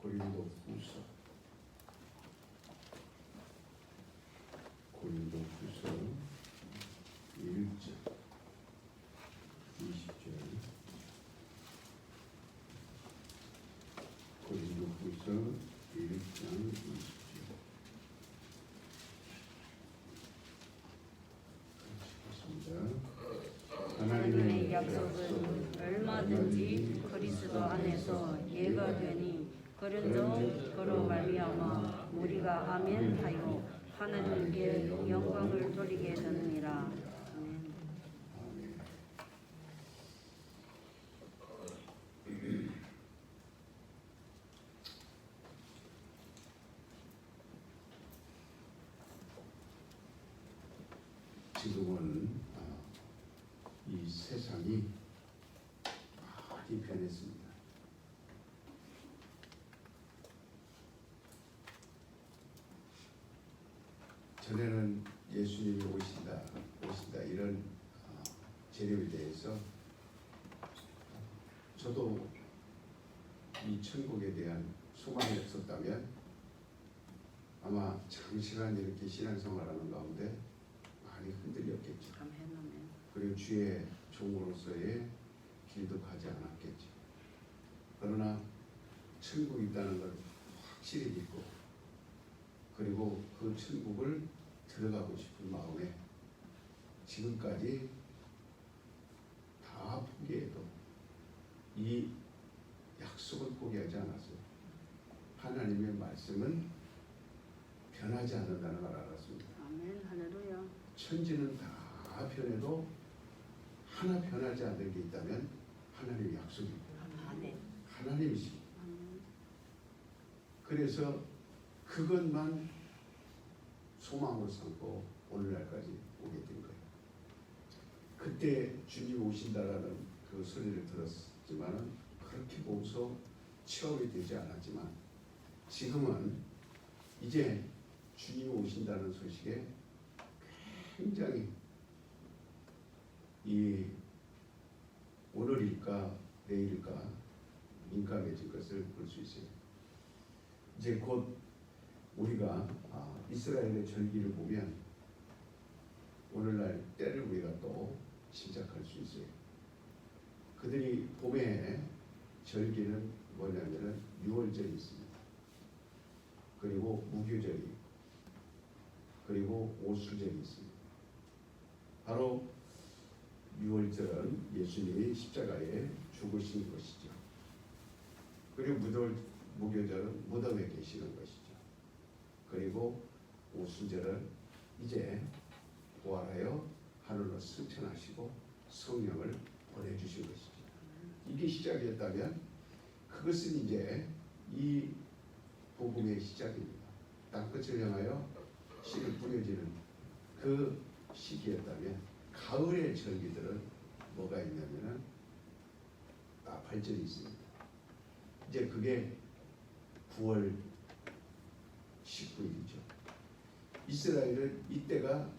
고린도후서 1장 20절 고린도후서 1장 20절 하나님의 약속은 얼마든지 그리스도 안에서 예가 되니 그런즉 그로 말미암아 우리가 아멘하여 하나님께 영광을 돌리게 되느니라. 아멘. 지금은 이 세상이 많이 변했습니다. 전에는 예수님이 오신다 이런 재료에 대해서 저도 이 천국에 대한 소망이 없었다면 아마 장시간 이렇게 신앙생활하는 가운데 많이 흔들렸겠죠. 그리고 주의 종으로서의 길도 가지 않았겠죠. 그러나 천국이 있다는 걸 확실히 믿고 그리고 그 천국을 들어가고 싶은 마음에 지금까지 다 포기해도 이 약속을 포기하지 않았어요. 하나님의 말씀은 변하지 않는다는 걸 알았습니다. 아멘. 할렐루야. 천지는 다 변해도 하나 변하지 않는 게 있다면 하나님의 약속입니다. 아멘. 하나님이십니다. 그래서 그것만 소망으로 삼고 오늘날까지 오게 된 거예요. 그때 주님 오신다라는 그 소리를 들었지만 그렇게 보고서 체험이 되지 않았지만 지금은 이제 주님 오신다는 소식에 굉장히 이 오늘일까 내일일까 민감해진 것을 볼 수 있어요. 이제 곧 우리가 이스라엘의 절기를 보면 오늘날 때를 우리가 또 시작할 수 있어요. 그들이 봄에 절기는 뭐냐면은 6월절이 있습니다. 그리고 무교절이 그리고 오수절이 있습니다. 바로 6월절은 예수님이 십자가에 죽으신 것이죠. 그리고 무교절은 무덤에 계시는 것이죠. 그리고 오순절은 이제 부활하여 하늘로 승천하시고 성령을 보내주신 것이죠. 이게 시작이었다면 그것은 이제 이 복음의 시작입니다. 땅끝을 향하여 씨를 뿌려지는 그 시기였다면 가을의 절기들은 뭐가 있냐면은 나팔절이 있습니다. 이제 그게 9월 19일이죠. 이스라엘은 이때가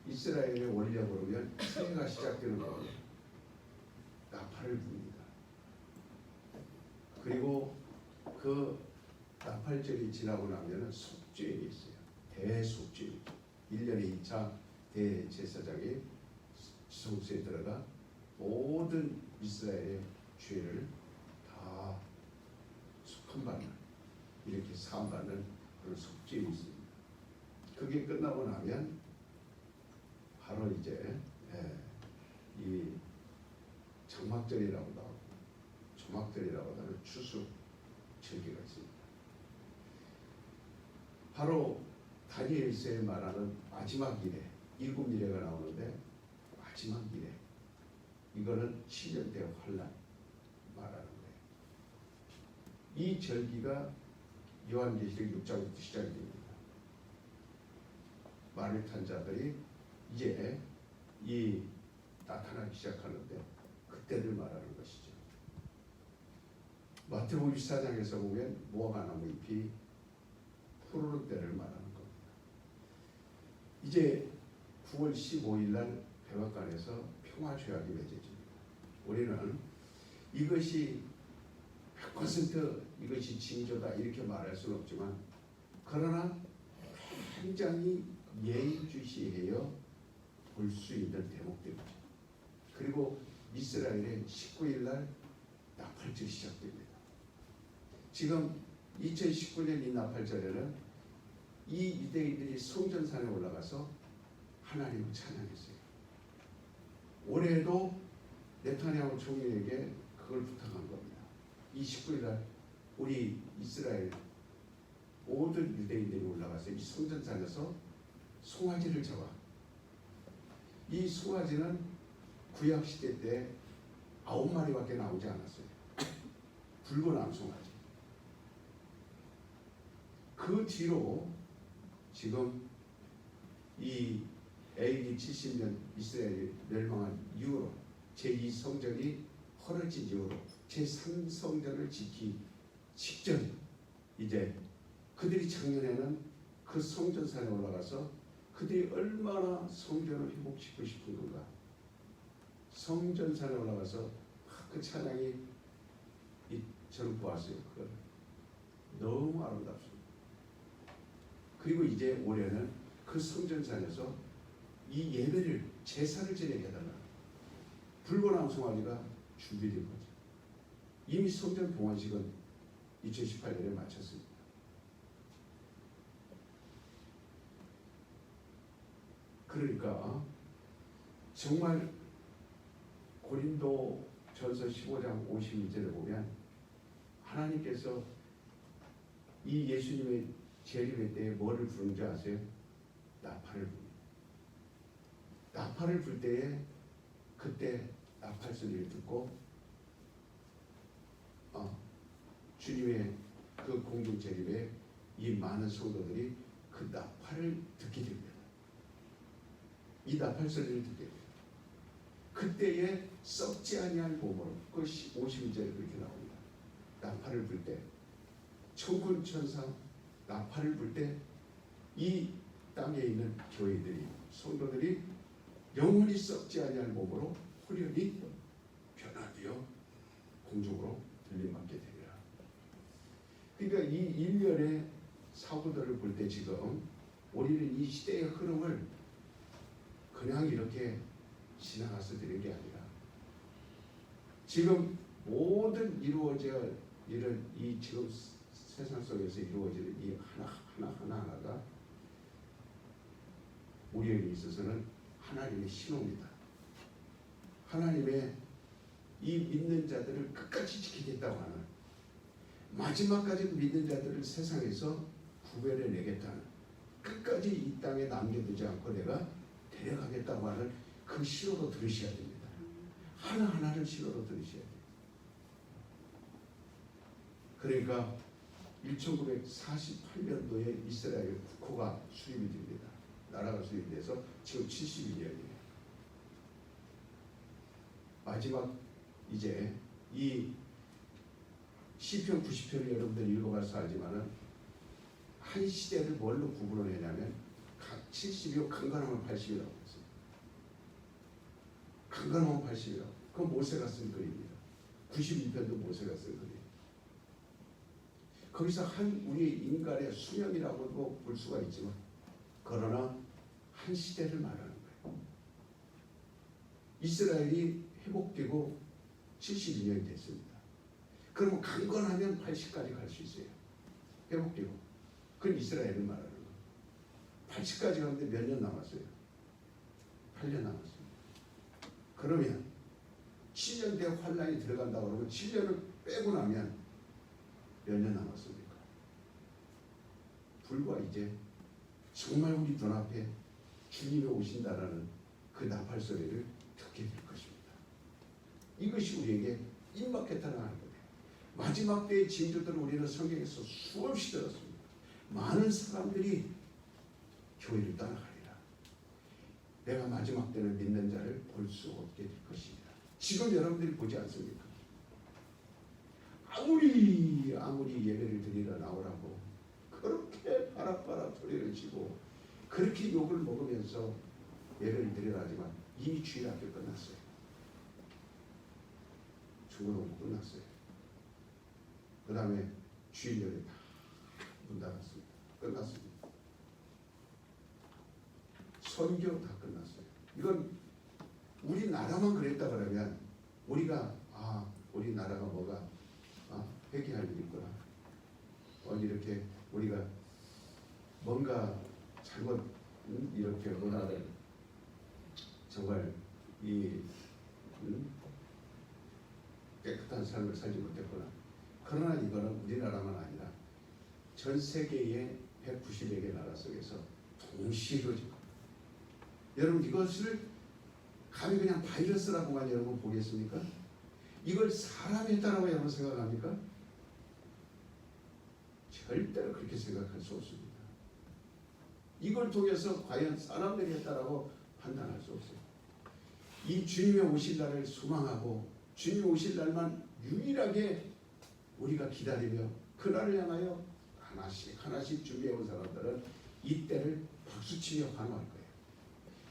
이스라엘의 원리라고 그러면 새해가 시작되는 겁니다. 나팔을 부릅니다. 그리고 그 나팔절이 지나고 나면은 속죄일이 있어요. 대속죄일이죠. 1년에 2차 대제사장이 지성소에 들어가 모든 이스라엘의 죄를 다 속함받는 이렇게 사함받는 그런 속죄일이 있습니다. 그게 끝나고 나면 바로 이제 이 장막절이라고도 하고 조막절이라고도 하는 추수 절기가 있습니다. 바로 다니엘서에 말하는 마지막 일에 7일에가 나오는데 마지막 일에 이거는 7년대 환란 말하는 거예요. 이 절기가 요한계시록 6장부터 시작이 됩니다. 말을 탄 자들이 이제 이 나타나기 시작하는데 그때를 말하는 것이죠. 마태복음 24장에서 보면 무화과 나무 잎이 푸르른 때를 말하는 겁니다. 이제 9월 15일 날 백악관에서 평화조약이 맺어집니다. 우리는 이것이 100% 이것이 징조다 이렇게 말할 수는 없지만 그러나 굉장히 예의주시하여 볼 수 있는 대목들이죠. 그리고 이스라엘의 19일 날 나팔절이 시작됩니다. 지금 2019년 이 나팔절에는 이 유대인들이 성전산에 올라가서 하나님을 찬양했어요. 올해도 네타냐후 총리에게 그걸 부탁한 겁니다. 이 19일 날 우리 이스라엘 모든 유대인들이 올라가서 이 성전산에서 송아지를 잡아. 이 송아지는 구약 시대 때 9마리밖에 나오지 않았어요. 붉은 암송아지. 그 뒤로 지금 이 AD 70년 이스라엘이 멸망한 이후로 제2성전이 허물진 이후로 제3성전을 짓기 직전 이제 그들이 작년에는 그 성전산에 올라가서 그들이 얼마나 성전을 회복시키고 싶은 건가. 성전산에 올라가서 그 찬양이 저는 보았어요. 그걸 너무 아름답습니다. 그리고 이제 올해는 그 성전산에서 이 예배를 제사를 지내게 해달라. 붉은 암송아지가 준비된 거죠. 이미 성전 봉헌식은 2018년에 마쳤습니다. 그러니까 정말 고린도 전서 15장 52절에 보면 하나님께서 이 예수님의 재림의 때에 뭐를 부르는 줄 아세요? 나팔을 부릅니다. 나팔을 불 때에 그때 나팔 소리를 듣고 주님의 그 공중 재림에 이 많은 성도들이 그 나팔을 듣게 됩니다. 이 나팔 소리를 듣게 돼요. 그때에 썩지 아니할 몸으로 그 52절에 그렇게 나옵니다. 나팔을 불 때 천군 천사 나팔을 불 때 이 땅에 있는 교회들이 성도들이 영원히 썩지 아니할 몸으로 호련히 변화되어 공중으로 들림받게 되리라. 그러니까 이 일련의 사고들을 볼 때 지금 우리는 이 시대의 흐름을 그냥 이렇게 지나가서 되는 게 아니라 지금 모든 이루어져 이런 이 지금 세상 속에서 이루어지는 이 하나하나가 우리에게 있어서는 하나님의 신호입니다. 하나님의 이 믿는 자들을 끝까지 지키겠다고 하는 마지막까지 믿는 자들을 세상에서 구별해내겠다는 끝까지 이 땅에 남겨두지 않고 내가 데려가겠다고 하는 그 신호로 들으셔야 됩니다. 하나하나를 신호로 들으셔야 돼요. 그러니까 1948년도에 이스라엘 국호가 수립이 됩니다. 나라가 수립돼서 지금 72년이에요. 마지막 이제 이 시편 90편을 여러분들 읽어봐서 알지만은 한 시대를 뭘로 구분을 하냐면 70이요 강건하면 80이라고 했어요. 강건하면 80이라고. 그건 모세가 쓴 글입니다. 91편도 모세가 쓴 글이에요. 거기서 한 우리 인간의 수명이라고도 볼 수가 있지만 그러나 한 시대를 말하는 거예요. 이스라엘이 회복되고 72년이 됐습니다. 그러면 강건하면 80까지 갈 수 있어요. 회복되고. 그건 이스라엘을 말하는 거예요. 80까지 가는데 몇 년 남았어요? 8년 남았습니다. 그러면 7년 뒤에 환란이 들어간다고 그러면 7년을 빼고 나면 몇 년 남았습니까? 불과 이제 정말 우리 눈앞에 주님이 오신다라는 그 나팔 소리를 듣게 될 것입니다. 이것이 우리에게 임박했다는 거예요. 마지막 때의 징조들을 우리는 성경에서 수없이 들었습니다. 많은 사람들이 교회를 떠나가리라. 내가 마지막 때는 믿는 자를 볼 수 없게 될 것입니다. 지금 여러분들이 보지 않습니까? 아무리 예배를 드리러 나오라고 그렇게 바락바락 소리를 치고 그렇게 욕을 먹으면서 예배를 드리려 하지만 이미 주일학교 끝났어요. 중고등부 끝났어요. 그 다음에 주일날에 다 문 닫았습니다. 끝났습니다. 선교 다 끝났어요. 이건 우리나라만 그랬다 그러면 우리가 우리나라가 뭐가 회개할 일이 있구나. 이렇게 우리가 뭔가 잘못 이렇게 뭐라든 정말 이 깨끗한 삶을 살지 못했구나. 그러나 이거는 우리나라만 아니라 전 세계의 190여 개 나라 속에서 동시에 이루어진 겁니다. 여러분 이것을 감히 그냥 바이러스라고만 여러분 보겠습니까? 이걸 사람이 했다라고 여러분 생각합니까? 절대로 그렇게 생각할 수 없습니다. 이걸 통해서 과연 사람들이 했다라고 판단할 수 없어요. 이 주님의 오실 날을 소망하고 주님이 오실 날만 유일하게 우리가 기다리며 그날을 향하여 하나씩 준비해온 사람들은 이때를 박수치며 환호할 거예요.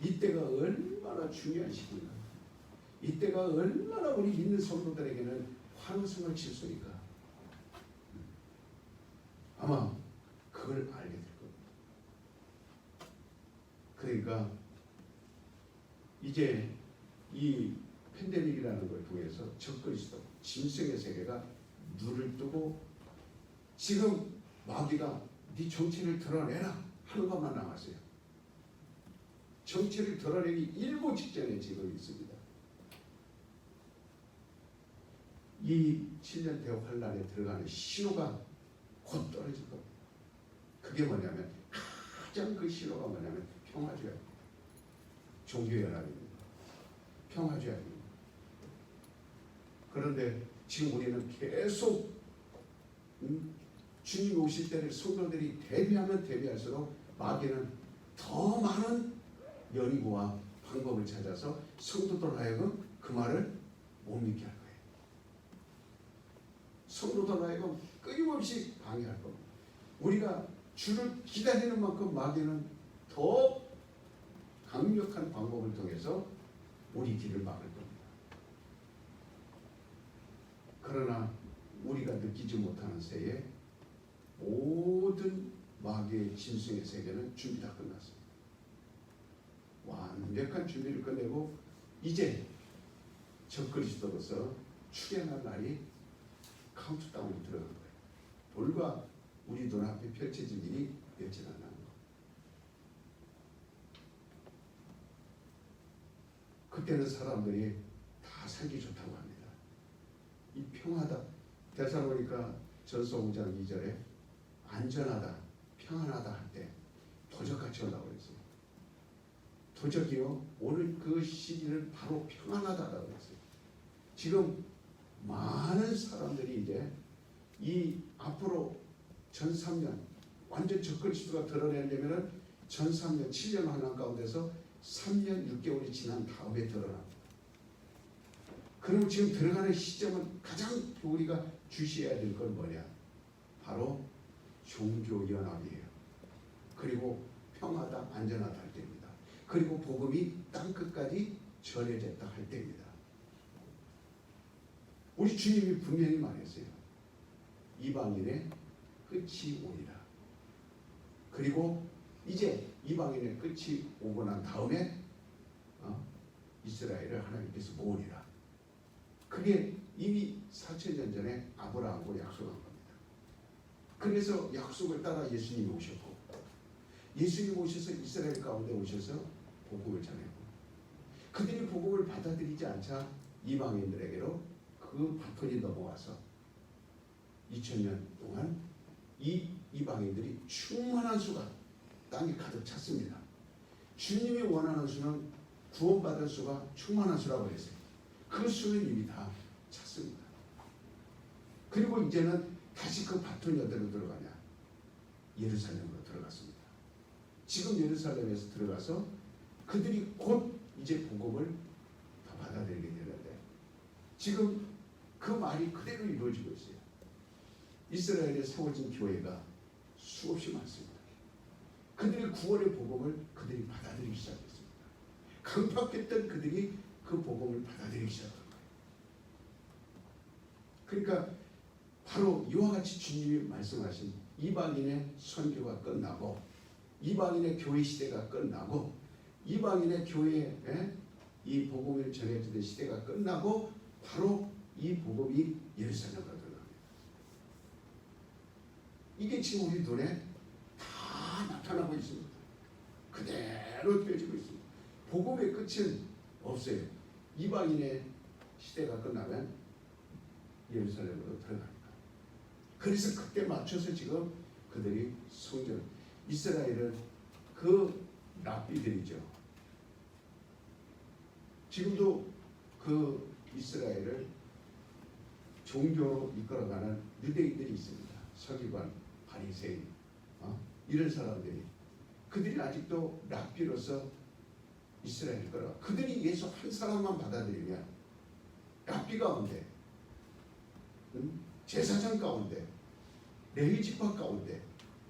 이때가 얼마나 중요한 시기인가. 이때가 얼마나 우리 믿는 성도들에게는 환호성을 칠 수 있을까. 아마 그걸 알게 될 겁니다. 그러니까 이제 이 팬데믹이라는 걸 통해서 적그리스도 짐승의 세계가 눈을 뜨고 지금 마귀가 네 정체를 드러내라 하는 것만 남았어요. 정체를 드러내기 일보 직전에 지금 있습니다. 이 7년 대후 환란에 들어가는 신호가 곧 떨어질 겁니다. 그게 뭐냐면 가장 그 신호가 뭐냐면 평화주의입니다. 종교연합입니다. 평화주의입니다. 그런데 지금 우리는 계속 주님 오실 때를 성도들이 대비하면 대비할수록 마귀는 더 많은 연구와 방법을 찾아서 성도들 하여금 그 말을 못 믿게 할 거예요. 성도들 하여금 끊임없이 방해할 겁니다. 우리가 주를 기다리는 만큼 마귀는 더 강력한 방법을 통해서 우리 길을 막을 겁니다. 그러나 우리가 느끼지 못하는 새에 모든 마귀의 짐승의 세계는 준비 다 끝났습니다. 완벽한 준비를 끝내고 이제 적그리스도로서 출현할 날이 카운트다운이 들어간 거예요. 불과 우리 눈앞에 펼쳐질 일이 며칠 안 남은 거. 그때는 사람들이 다 살기 좋다고 합니다. 이 평화다. 데살로니가 전서 5장 2절에 안전하다, 평안하다 할 때 도적같이 온다고 그랬어요. 도적이요, 오늘 그 시기는 바로 평안하다라고 했어요. 지금 많은 사람들이 이제 이 앞으로 전 3년 완전 적그리스도가 드러내려면은 전 3년 7년 환난 가운데서 3년 6개월이 지난 다음에 드러납니다. 그럼 지금 들어가는 시점은 가장 우리가 주시해야 될 건 뭐냐? 바로 종교연합이에요. 그리고 평화다, 안전하다 할 때입니다. 그리고 복음이 땅끝까지 전해졌다 할 때입니다. 우리 주님이 분명히 말했어요. 이방인의 끝이 오리라. 그리고 이제 이방인의 끝이 오고 난 다음에 이스라엘을 하나님께서 모으리라. 그게 이미 4,000년 전에 아브라함과 약속한 겁니다. 그래서 약속을 따라 예수님이 오셨고, 예수님이 오셔서 이스라엘 가운데 오셔서 복음을 전했고, 그들이 복음을 받아들이지 않자 이방인들에게로 그 바톤이 넘어와서 2000년 동안 이 이방인들이 충만한 수가 땅에 가득 찼습니다. 주님이 원하는 수는 구원받을 수가 충만한 수라고 했어요. 그 수는 이미 다 찼습니다. 그리고 이제는 다시 그 바톤이 어디로 들어가냐? 예루살렘으로 들어갔습니다. 지금 예루살렘에서 들어가서 그들이 곧 이제 복음을 다 받아들이게 되는데 지금 그 말이 그대로 이루어지고 있어요. 이스라엘에 세워진 교회가 수없이 많습니다. 그들의 구원의 복음을 그들이 받아들이기 시작했습니다. 강박했던 그들이 그 복음을 받아들이기 시작한 거예요. 그러니까 바로 이와 같이 주님이 말씀하신 이방인의 선교가 끝나고 이방인의 교회 시대가 끝나고 이방인의 교회에 이 복음을 전해주는 시대가 끝나고 바로 이 복음이 예루살렘으로 들어갑니다. 이게 지금 우리 눈에 다 나타나고 있습니다. 그대로 되어지고 있습니다. 복음의 끝은 없어요. 이방인의 시대가 끝나면 예루살렘으로 들어갑니다. 그래서 그때 맞춰서 지금 그들이 성전, 이스라엘은 그 랍비들이죠. 지금도 그 이스라엘을 종교로 이끌어가는 유대인들이 있습니다. 서기관, 바리새인, 이런 사람들이 그들이 아직도 랍비로서 이스라엘을 끌어. 그들이 예수 한 사람만 받아들이면 랍비 가운데, 제사장 가운데, 레위 지파 가운데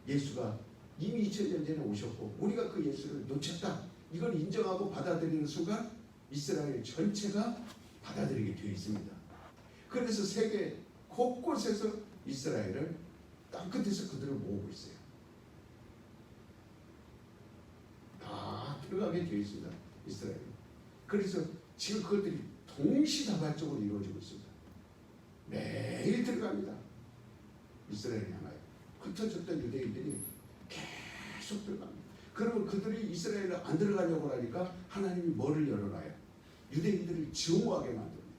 예수가 이미 2000년 전에 오셨고 우리가 그 예수를 놓쳤다. 이걸 인정하고 받아들이는 순간 이스라엘 전체가 받아들이게 되어 있습니다. 그래서 세계 곳곳에서 이스라엘을 땅끝에서 그들을 모으고 있어요. 다 들어가게 되어 있습니다. 이스라엘. 그래서 지금 그것들이 동시다발적으로 이루어지고 있습니다. 매일 들어갑니다. 이스라엘을 향하여. 흩어졌던 유대인들이 계속 들어갑니다. 그러면 그들이 이스라엘을 안 들어가려고 하니까 하나님이 뭐를 열어놔요? 유대인들을 증오하게 만듭니다.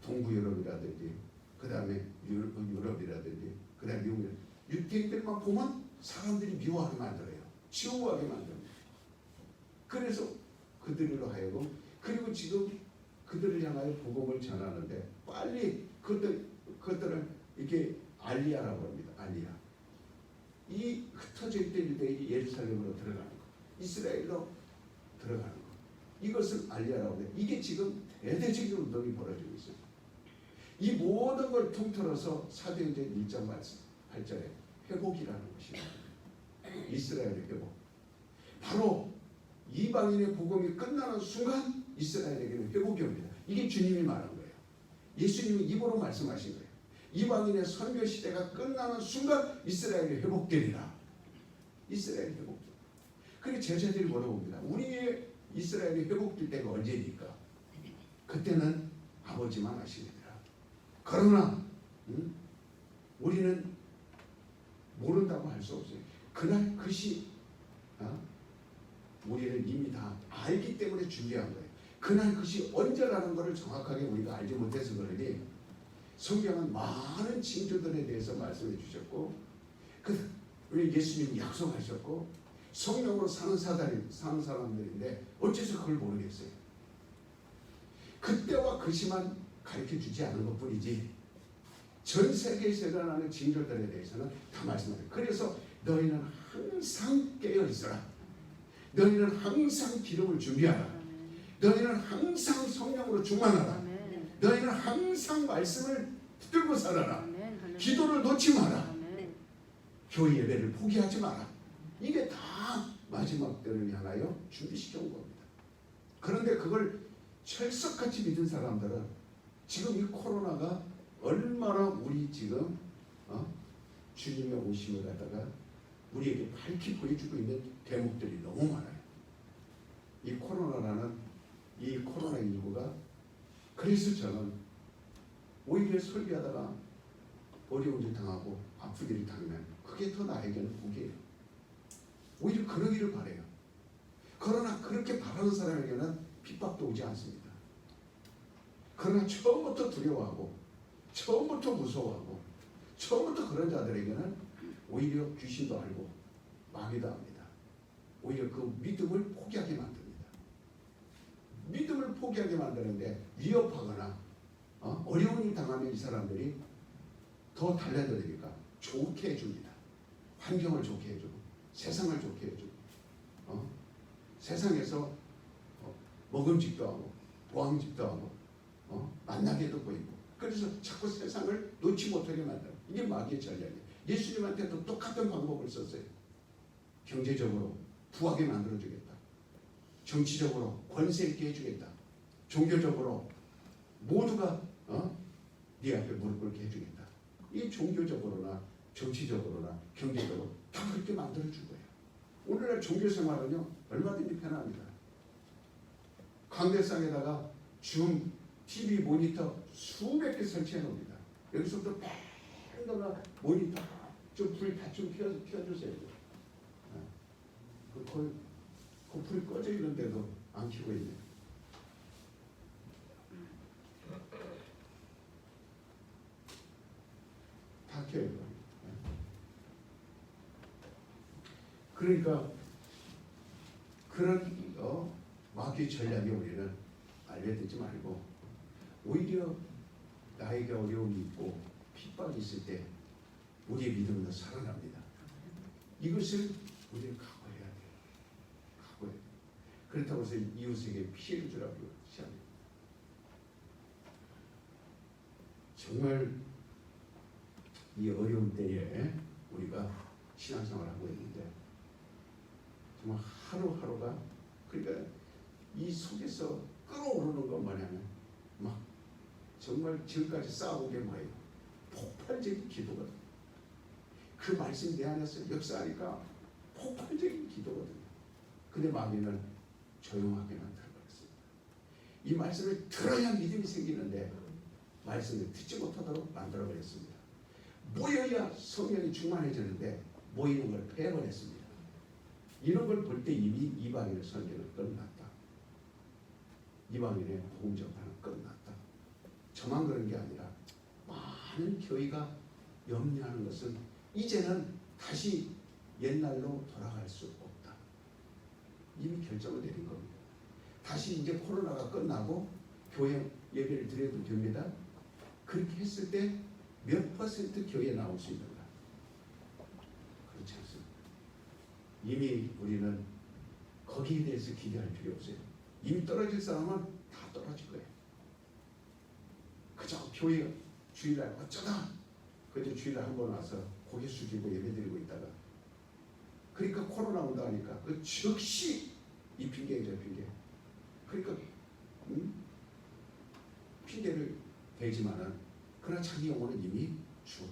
동부 유럽이라든지 그 다음에 유럽이라든지 그 다음에 미국 유대인들만 보면 사람들이 미워하게 만들어요. 증오하게 만듭니다. 그래서 그들로 하여금 그리고 지금 그들을 향하여 복음을 전하는데 빨리 그것들을 이렇게 알리야라고 합니다. 알리야. 이 흩어져 있던 유대인이 예루살렘으로 들어가는 것, 이스라엘로 들어가는 것, 이것을 알리야라고 해요. 이게 지금 대대적인 운동이 벌어지고 있어요. 이 모든 걸 통틀어서 사도행전 1장 8절에 회복이라는 것입니다. 이스라엘의 회복. 바로 이방인의 복음이 끝나는 순간 이스라엘에게는 회복이 옵니다. 이게 주님이 말한 거예요. 예수님이 입으로 말씀하신 거예요. 이방인의 선교 시대가 끝나는 순간 이스라엘이 회복되리라. 이스라엘이 회복됩니다. 그리고 제자들이 물어봅니다. 우리의 이스라엘이 회복될 때가 언제니까? 그때는 아버지만 아시느니라. 그러나 우리는 모른다고 할 수 없어요. 그날 그 시 우리는 이미 다 알기 때문에 준비한 거예요. 그날 그 시 언제라는 것을 정확하게 우리가 알지 못해서 그러니 성경은 많은 징조들에 대해서 말씀해 주셨고 우리 예수님이 약속하셨고 성령으로 사는 사람들인데 어째서 그걸 모르겠어요. 그때와 그 시만 가르쳐 주지 않은 것뿐이지 전 세계에서 일어나는 징조들에 대해서는 다 말씀해요. 그래서 너희는 항상 깨어 있어라. 너희는 항상 기름을 준비하라. 너희는 항상 성령으로 충만하라. 너희는 항상 말씀을 붙들고 살아라. 기도를 놓지 마라. 교회 예배를 포기하지 마라. 이게 다 마지막 때를 향하여 준비시켜 온 겁니다. 그런데 그걸 철석같이 믿은 사람들은 지금 이 코로나가 얼마나 우리 지금 주님의 오심을 갖다가 우리에게 밝히 보여주고 있는 대목들이 너무 많아요. 이 코로나라는 이 코로나19가 그래서 저는 오히려 설교하다가 어려운 일 당하고 아픈 일을 당하면 그게 더 나에게는 복이에요. 오히려 그러기를 바라요. 그러나 그렇게 바라는 사람에게는 핍박도 오지 않습니다. 그러나 처음부터 두려워하고 처음부터 무서워하고 처음부터 그런 자들에게는 오히려 귀신도 알고 마귀도 압니다. 오히려 그 믿음을 포기하게 만듭니다. 믿음을 포기하게 만드는데 위협하거나 어려운 일 당하면 이 사람들이 더 달려들으니까 좋게 해줍니다. 환경을 좋게 해주고 세상을 좋게 해주고 세상에서 먹음직도 하고 보암직도 하고 만나게도 보이고 그래서 자꾸 세상을 놓지 못하게 만들어요. 이게 마귀의 전략이에요. 예수님한테도 똑같은 방법을 썼어요. 경제적으로 부하게 만들어주겠다. 정치적으로 권세 있게 해주겠다. 종교적으로 모두가 네 앞에 무릎 꿇게 해주겠다. 이 종교적으로나 정치적으로나 경제적으로 다 그렇게 만들어준 거예요. 오늘날 종교 생활은요 얼마든지 편합니다. 강대상에다가 줌, TV 모니터 수백 개 설치해 놓습니다. 여기서부터 뺑더가 모니터 좀 불 다 좀 켜주세요. 그 불이 꺼져 있는데도 안 켜고 있네. 다 켜요. 그러니까 그런 마귀의 전략이 우리는 알려듣지 말고 오히려 나에게 어려움이 있고 핍박이 있을 때 우리의 믿음은 더 살아납니다. 이것을 우리는 각오해야 돼요. 각오해. 그렇다고 해서 이웃에게 피해를 주라고 시합니다. 정말 이 어려운 때에 우리가 신앙생활을 하고 있는데 정말 하루하루가 그러니까 이 속에서 끓어오르는 것 뭐냐면 막 정말 지금까지 쌓아오게 뭐예요? 폭발적인 기도거든요. 그 말씀이 내 안에서 역사하니까 폭발적인 기도거든요. 근데 마귀는 조용하게만 들어버렸습니다. 이 말씀을 들어야 믿음이 생기는데 말씀을 듣지 못하도록 만들어버렸습니다. 모여야 성령이 충만해지는데 모이는 걸 패버렸습니다. 이런 걸 볼 때 이미 이방인의 선교는 끝났다. 이방인의 복음 전파는 끝났다. 저만 그런 게 아니라 많은 교회가 염려하는 것은 이제는 다시 옛날로 돌아갈 수 없다. 이미 결정을 내린 겁니다. 다시 이제 코로나가 끝나고 교회 예배를 드려도 됩니다. 그렇게 했을 때 몇 퍼센트 교회에 나올 수 있는가? 그렇지 않습니다. 이미 우리는 거기에 대해서 기대할 필요 없어요. 이미 떨어질 사람은 다 떨어질 거예요. 그저 교회 주일날 어쩌다 그저 주일날 한 번 와서 고개 숙이고 예배드리고 있다가 그러니까 코로나 온다 하니까 그 즉시 이 핑계에 저 핑계 그러니까 핑계를 대지만은 그러나 자기 영혼은 이미 죽어.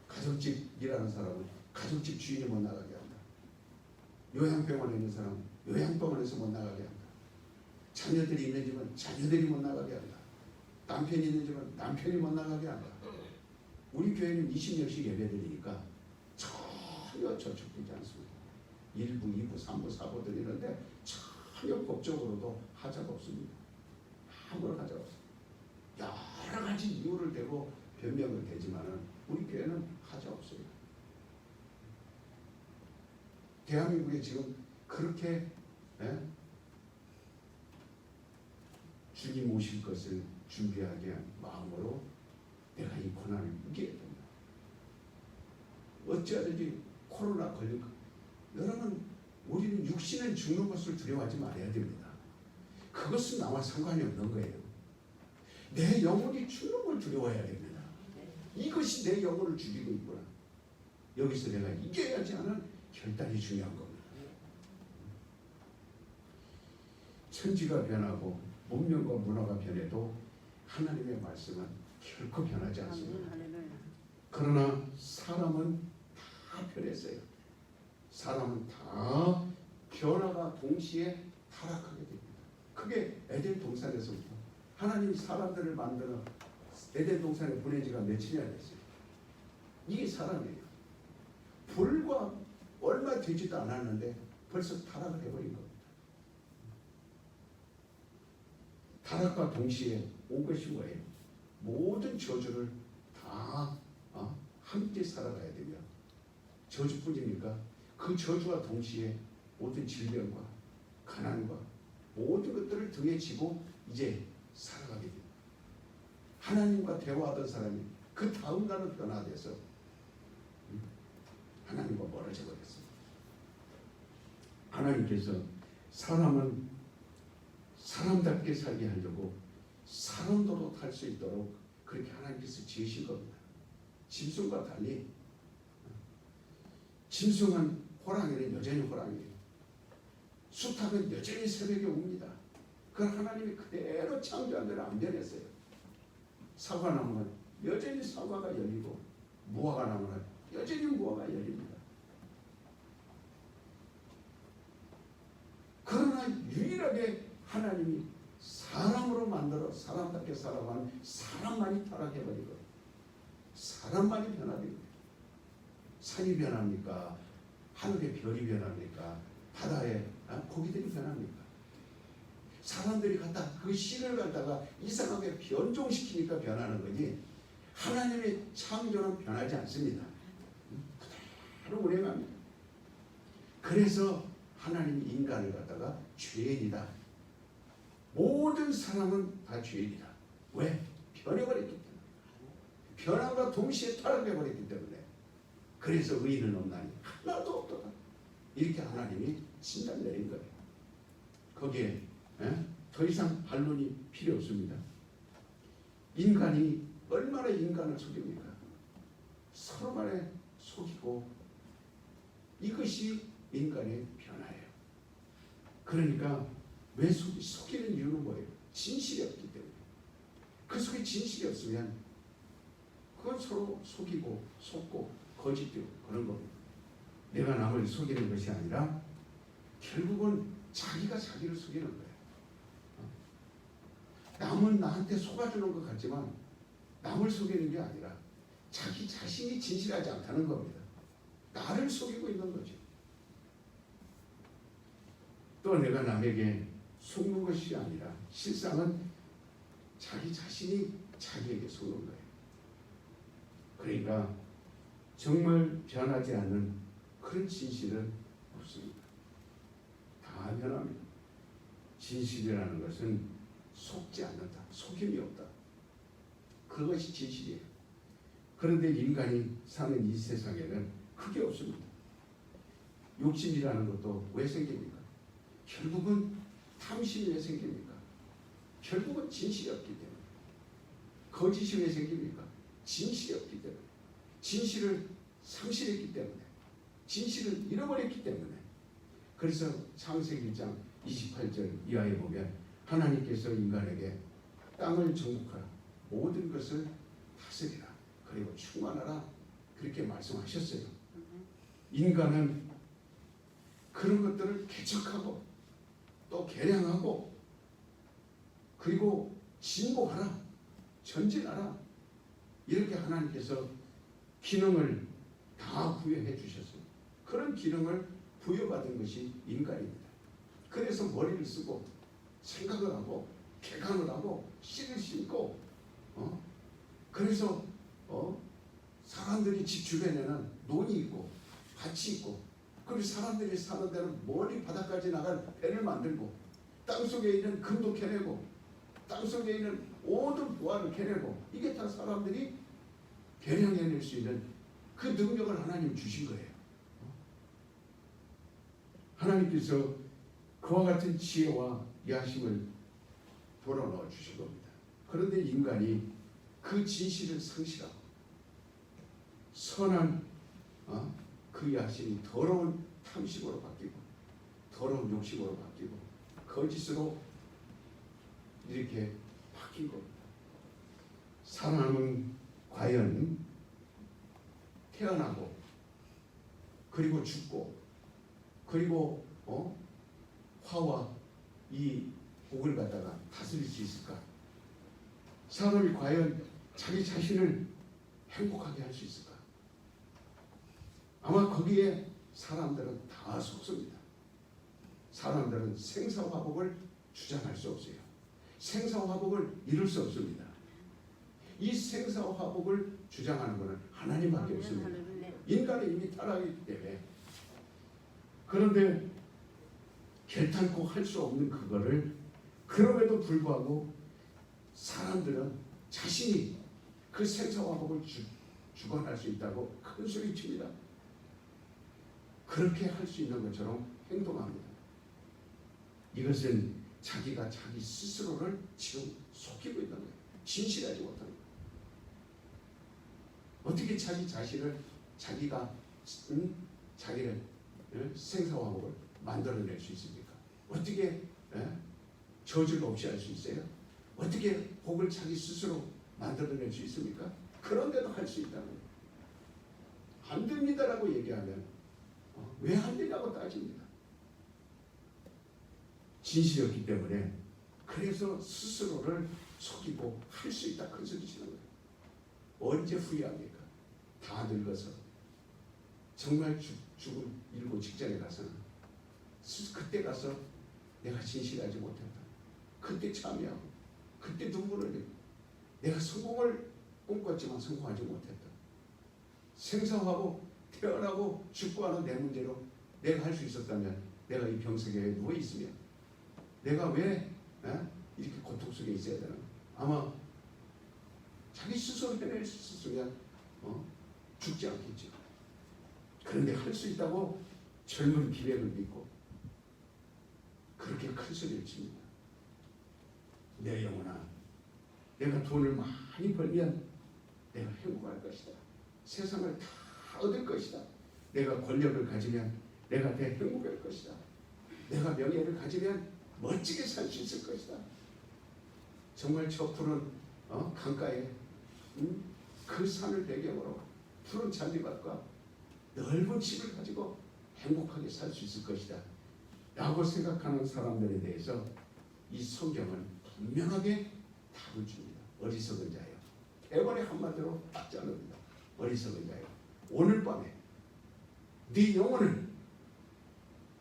가정집 일하는 사람은 가정집 주인이 못 나가게 한다. 요양병원에 있는 사람은 요양병원에서 못 나가게 한다. 자녀들이 있는 집은 자녀들이 못 나가게 한다. 남편이 있는 집은 남편이 못 나가게 한다. 우리 교회는 20년씩 예배드리니까 전혀 저촉되지 않습니다. 1부, 2부, 3부, 4부 드리는데 전혀 법적으로도 하자가 없습니다. 아무런 하자가 없습니다. 여러 가지 이유를 대고 변명을 대지만은 우리 교회는 하자 없어요. 대한민국에 지금 그렇게 주님 오실 것을 준비하게 한 마음으로 내가 이 고난을 이겨야 된다. 어찌하든지 코로나 걸릴 것. 여러분 우리는 육신은 죽는 것을 두려워하지 말아야 됩니다. 그것은 나와 상관이 없는 거예요. 내 영혼이 죽는 걸 두려워해야 됩니다. 이것이 내 영혼을 죽이고 있구나. 여기서 내가 이겨야지 하는 결단이 중요한 겁니다. 천지가 변하고 문명과 문화가 변해도 하나님의 말씀은 결코 변하지 않습니다. 그러나 사람은 다 변했어요. 사람은 다 변화가 동시에 타락하게 됩니다. 그게 에덴 동산에서부터 하나님이 사람들을 만드는 에덴 동산에 보낸 지가 며칠이나 됐어요. 이게 사람이에요. 불과 얼마 되지도 않았는데 벌써 타락을 해버린 겁니다. 타락과 동시에 온 것이 뭐예요? 모든 저주를 다 함께 살아가야 되며 저주뿐입니까? 그 저주와 동시에 모든 질병과 가난과 모든 것들을 등에 지고 이제 살아가게 됩니다. 하나님과 대화하던 사람이 그 다음 날은 변화돼서 하나님과 멀어져 버렸습니다. 하나님께서 사람은 사람답게 살게 하려고 사람도로 탈 수 있도록 그렇게 하나님께서 지으신 겁니다. 짐승과 달리 짐승은 호랑이는 여전히 호랑이에요. 숫하면 여전히 새벽에 옵니다. 그걸 하나님이 그대로 창조한 대로 안 변했어요. 사과나무는 여전히 사과가 열리고 무화과 나무는 여전히 무화과 열립니다. 그러나 유일하게 하나님이 사람으로 만들어 사람답게 살아가는 사람만이 타락해버리고 사람만이 변화되고 산이 변합니까? 하늘의 별이 변합니까? 바다의 고기들이 변합니까? 사람들이 갖다 그 씨를 갖다가 이상하게 변종시키니까 변하는 거지 하나님의 창조는 변하지 않습니다. 그대로 운행합니다. 그래서 하나님이 인간을 갖다가 죄인이다. 모든 사람은 다 죄인이다. 왜? 변해버렸기 때문에. 변함과 동시에 타락해버렸기 때문에. 그래서 의인은 없나니 하나도 없도다. 이렇게 하나님이 진단 내린 거예요. 거기에 더 이상 반론이 필요 없습니다. 인간이 얼마나 인간을 속입니까? 서로 간에 속이고 이것이 인간의 변화예요. 그러니까 왜 속이는 이유는 뭐예요? 진실이 없기 때문에. 그 속에 진실이 없으면 그건 서로 속이고 속고 거짓되고 그런 겁니다. 내가 남을 속이는 것이 아니라 결국은 자기가 자기를 속이는 거예요. 남은 나한테 속아주는 것 같지만 남을 속이는 게 아니라 자기 자신이 진실하지 않다는 겁니다. 나를 속이고 있는 거죠. 또 내가 남에게 속는 것이 아니라 실상은 자기 자신이 자기에게 속는 거예요. 그러니까 정말 변하지 않는 그런 진실은 없습니다. 다 변합니다. 진실이라는 것은 속지 않는다. 속임이 없다. 그것이 진실이에요. 그런데 인간이 사는 이 세상에는 그게 없습니다. 욕심이라는 것도 왜 생깁니까? 결국은 탐심이 왜 생깁니까? 결국은 진실이 없기 때문에. 거짓이 왜 생깁니까? 진실이 없기 때문에. 진실을 상실했기 때문에. 진실을 잃어버렸기 때문에. 그래서 창세기 1장 28절 이하에 보면 하나님께서 인간에게 땅을 정복하라. 모든 것을 다스리라. 그리고 충만하라. 그렇게 말씀하셨어요. 인간은 그런 것들을 개척하고 또 개량하고 그리고 진보하라. 전진하라. 이렇게 하나님께서 기능을 다 부여해 주셨어요. 그런 기능을 부여받은 것이 인간입니다. 그래서 머리를 쓰고 생각을 하고 개간을 하고 씨를 심고 그래서 사람들이 집 주변에는 논이 있고 밭이 있고 그리고 사람들이 사는 데는 멀리 바다까지 나갈 배를 만들고 땅속에 있는 금도 캐내고 땅속에 있는 모든 보화를 캐내고 이게 다 사람들이 개량해낼 수 있는 그 능력을 하나님 주신 거예요. 하나님께서 그와 같은 지혜와 야심을 불어넣어 주신 겁니다. 그런데 인간이 그 진실을 상실하고 선한 그 야심이 더러운 탐심으로 바뀌고 더러운 욕심으로 바뀌고 거짓으로 이렇게 바뀐 겁니다. 사람은 과연 태어나고 그리고 죽고 그리고 화와 이 복을 갖다가 다스릴 수 있을까? 사람이 과연 자기 자신을 행복하게 할 수 있을까? 아마 거기에 사람들은 다 속습니다. 사람들은 생사화복을 주장할 수 없어요. 생사화복을 이룰 수 없습니다. 이 생사화복을 주장하는 것은 하나님밖에 없습니다. 인간은 이미 타락했기 때문에. 그런데 결탄코 할 수 없는 그거를 그럼에도 불구하고 사람들은 자신이 그 생사화복을 주관할 수 있다고 큰 소리 칩니다. 그렇게 할 수 있는 것처럼 행동합니다. 이것은 자기가 자기 스스로를 지금 속이고 있는 거예요. 진실하지 못하는 거예요. 어떻게 자기 자신을 자기가 자기를 생사화복을 만들어낼 수 있습니까? 어떻게 저주가 없이 할 수 있어요? 어떻게 복을 자기 스스로 만들어낼 수 있습니까? 그런데도 할 수 있다는 거예요. 안 됩니다라고 얘기하면 왜 안 되냐고 따집니다. 진실이었기 때문에. 그래서 스스로를 속이고 할 수 있다 큰 소리 치는 거예요. 언제 후회합니까? 다 늙어서 정말 죽음 이르고 직전에 가서는 그때 가서 내가 진실하지 못했다. 그때 참여하고 그때 눈물을 흘리고 내가 성공을 꿈꿨지만 성공하지 못했다. 생사하고 태어나고 죽고 하는 내 문제로 내가 할 수 있었다면 내가 이 병석에 누워 있으면 내가 왜 이렇게 고통 속에 있어야 되나? 아마 자기 스스로 해낼 수 있으면 죽지 않겠죠. 그런데 할 수 있다고 젊은 기백을 믿고 그렇게 큰 소리를 칩니다. 내 영혼아, 내가 돈을 많이 벌면 내가 행복할 것이다. 세상을 다 얻을 것이다. 내가 권력을 가지면 내가 더 행복할 것이다. 내가 명예를 가지면 멋지게 살 수 있을 것이다. 정말 저 푸른 강가에 그 산을 배경으로 푸른 잔디밭과 넓은 집을 가지고 행복하게 살 수 있을 것이다 라고 생각하는 사람들에 대해서 이 성경은 분명하게 답을 줍니다. 어리석은 자여. 대번에 한마디로 딱 자릅니다. 어리석은 자여. 오늘 밤에 네 영혼을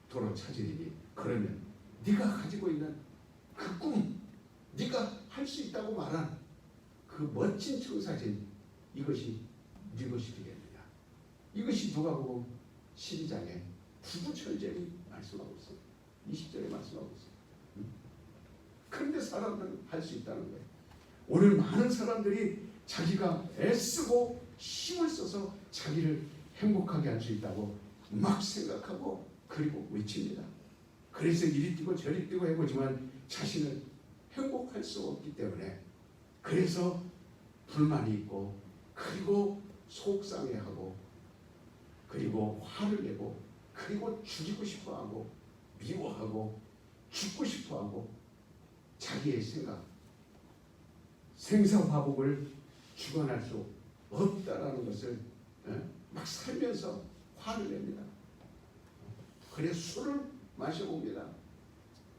도로 찾으리니 그러면 네가 가지고 있는 그 꿈, 네가 할 수 있다고 말한 그 멋진 청사진, 이것이 네 것이 되겠느냐. 이것이 누가복음 12장에 부부천절이 말씀하고 있어요. 20절에 말씀하고 있어요. 그런데 사람들은 할 수 있다는 거예요. 오늘 많은 사람들이 자기가 애쓰고 힘을 써서 자기를 행복하게 할 수 있다고 막 생각하고 그리고 외칩니다. 그래서 이리 뛰고 저리 뛰고 해보지만 자신은 행복할 수 없기 때문에 그래서 불만이 있고 그리고 속상해하고 그리고 화를 내고 그리고 죽이고 싶어하고 미워하고 죽고 싶어하고 자기의 생각 생사화복을 주관할 수 없다라는 것을 막 살면서 화를 냅니다. 그래서 술을 마셔봅니다.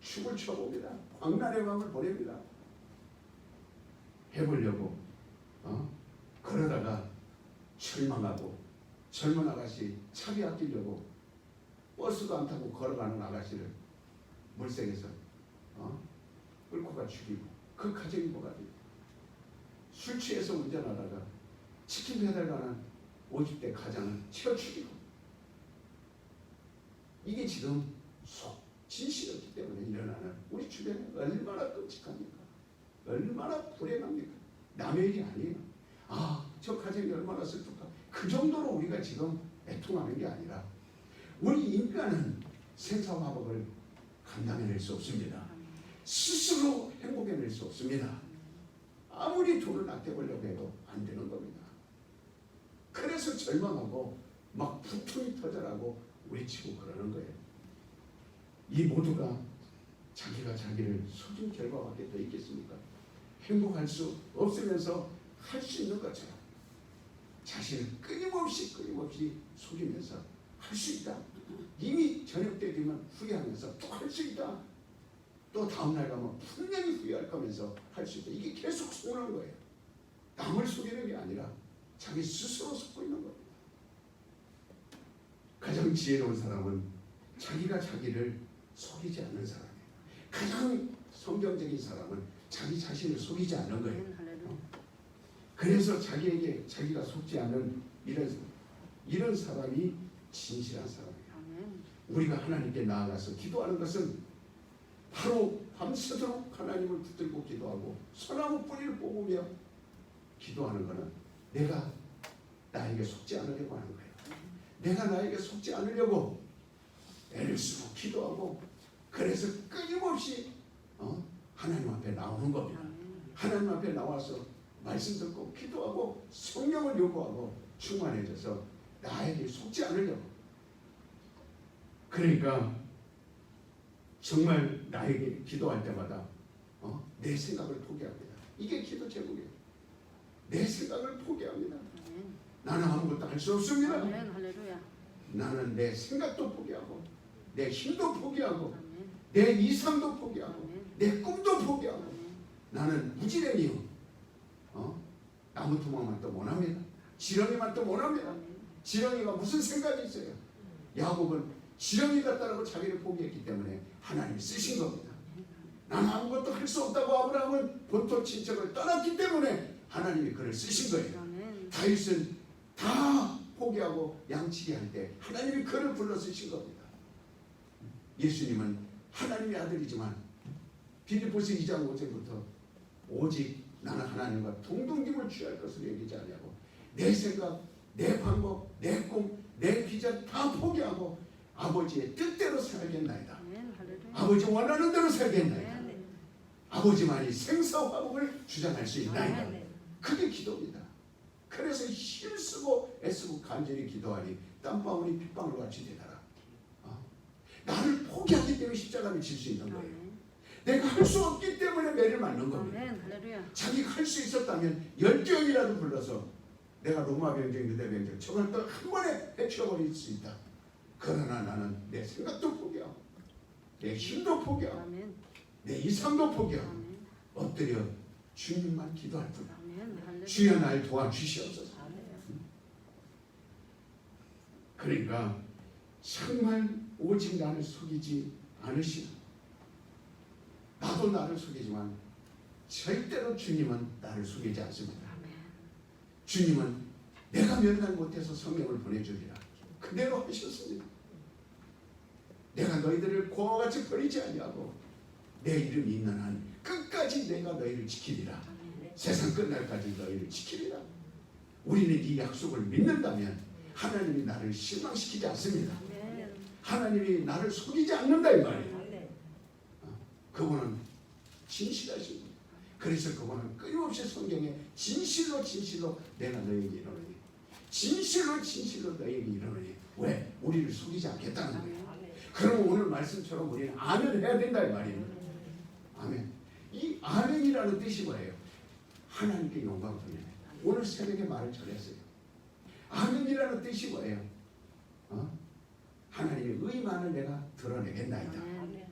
춤을 춰봅니다. 광란의 밤을 보냅니다. 해보려고 그러다가 절망하고 젊은 아가씨 차비 아끼려고 버스도 안 타고 걸어가는 아가씨를 물색에서 끌고 가 죽이고 그 가정이 뭐가 돼요? 술 취해서 운전하다가 치킨 배달 가는 50대 가장을 치어 죽이고 이게 지금 진실이었기 때문에 일어나는 우리 주변에 얼마나 끔찍합니까? 얼마나 불행합니까? 남의 일이 아니에요. 저 가정이 얼마나 슬플까? 그 정도로 우리가 지금 애통하는 게 아니라 우리 인간은 생사화복을 감당해낼 수 없습니다. 스스로 행복해낼 수 없습니다. 아무리 돈을 아껴보려고 해도 안 되는 겁니다. 그래서 절망하고 막 부통이 터져라고 외치고 그러는 거예요. 이 모두가 자기가 자기를 속인 결과밖에 더 있겠습니까? 행복할 수 없으면서 할 수 있는 것처럼 자신을 끊임없이 속이면서 할 수 있다. 이미 저녁 때 되면 후회하면서 또 할 수 있다. 또 다음날 가면 분명히 후회할 거면서 할 수 있다. 이게 계속 속는 거예요. 남을 속이는 게 아니라 자기 스스로 속고 있는 겁니다. 가장 지혜로운 사람은 자기가 자기를 속이지 않는 사람이에요. 가장 성경적인 사람은 자기 자신을 속이지 않는 거예요. 그래서 자기에게 자기가 속지 않는 이런 사람이 진실한 사람이에요. 우리가 하나님께 나아가서 기도하는 것은 바로 밤새도록 하나님을 붙들고 기도하고 소나무 뿌리를 뽑으며 기도하는 것은 내가 나에게 속지 않으려고 하는 거예요. 내가 나에게 속지 않으려고 애를 쓰고 기도하고 그래서 끊임없이 하나님 앞에 나오는 겁니다. 하나님 앞에 나와서 말씀 듣고 기도하고 성령을 요구하고 충만해져서 나에게 속지 않으려고. 그러니까 정말 나에게 기도할 때마다 내 생각을 포기합니다. 이게 기도 제목이에요. 내 생각을 포기합니다. 아멘. 나는 아무것도 할 수 없습니다. 아멘. 할렐루야. 나는 내 생각도 포기하고 내 힘도 포기하고 아멘. 내 이상도 포기하고 아멘. 내 꿈도 포기하고 아멘. 나는 무지랭이요. 나무 토막만 또 못합니다. 지렁이만 또 못합니다. 아멘. 지렁이가 무슨 생각이 있어요? 야곱은 지렁이 같다라고 자기를 포기했기 때문에 하나님이 쓰신 겁니다. 나는 아무것도 할 수 없다고 아브라함은 본토 친척을 떠났기 때문에 하나님이 그를 쓰신 거예요. 아멘. 다윗은 다 포기하고 양치기 할 때 하나님이 그를 불러 쓰신 겁니다. 예수님은 하나님의 아들이지만 빌립보서 2장 5절부터 오직 나는 하나님과 동등김을 취할 것을 여기지 않냐고 내 생각, 내 방법, 내 꿈, 내 비전 다 포기하고 아버지의 뜻대로 살겠나이다. 아멘. 할렐루야. 아버지 원하는 대로 살겠나이다. 아멘. 아버지만이 생사화복을 주장할 수 있나이다. 아멘. 그게 기도입니다. 그래서 힘쓰고 애쓰고 간절히 기도하니 땀방울이 핏방울 같이 되더라. 나를 포기하기 때문에 십자가를 질 수 있는 거예요. 아멘. 내가 할 수 없기 때문에 매를 맞는 겁니다. 아멘. 할렐루야. 자기가 할 수 있었다면 10경이라도 불러서 내가 로마 병정, 유대 병정 저걸 또 한 번에 해치워버릴 수 있다. 그러나 나는 내 생각도 포기하고 내 힘도 포기하고 아멘. 내 이상도 포기하고 아멘. 엎드려 주님만 기도할 뿐. 아멘. 할렐루야. 주여 날 도와주시옵소서. 아멘. 그러니까 정말 오직 나를 속이지 않으시는 나도 나를 속이지만 절대로 주님은 나를 속이지 않습니다. 아멘. 주님은 내가 면담 못해서 성령을 보내주리라 그대로 하셨습니다. 내가 너희들을 고와 같이 버리지 아니하고 내 이름이 있는 한 끝까지 내가 너희를 지키리라. 아멘. 세상 끝날까지 너희를 지키리라. 우리는 이 약속을 믿는다면 하나님이 나를 실망시키지 않습니다. 아멘. 하나님이 나를 속이지 않는다 이 말이에요. 아멘. 그분은 진실하십니다. 그래서 그분은 끊임없이 성경에 진실로 진실로 내가 너에게 이르노니 진실로 진실로 너에게 이르노니 왜? 우리를 속이지 않겠다는 거예요. 그럼 오늘 말씀처럼 우리는 아멘 해야 된다 이 말이에요. 아멘. 이 아멘이라는 뜻이 뭐예요? 하나님께 영광 돌리네. 오늘 새벽에 말을 전했어요. 아멘이라는 뜻이 뭐예요? 하나님의 의만을 내가 드러내겠나이다. 아멘.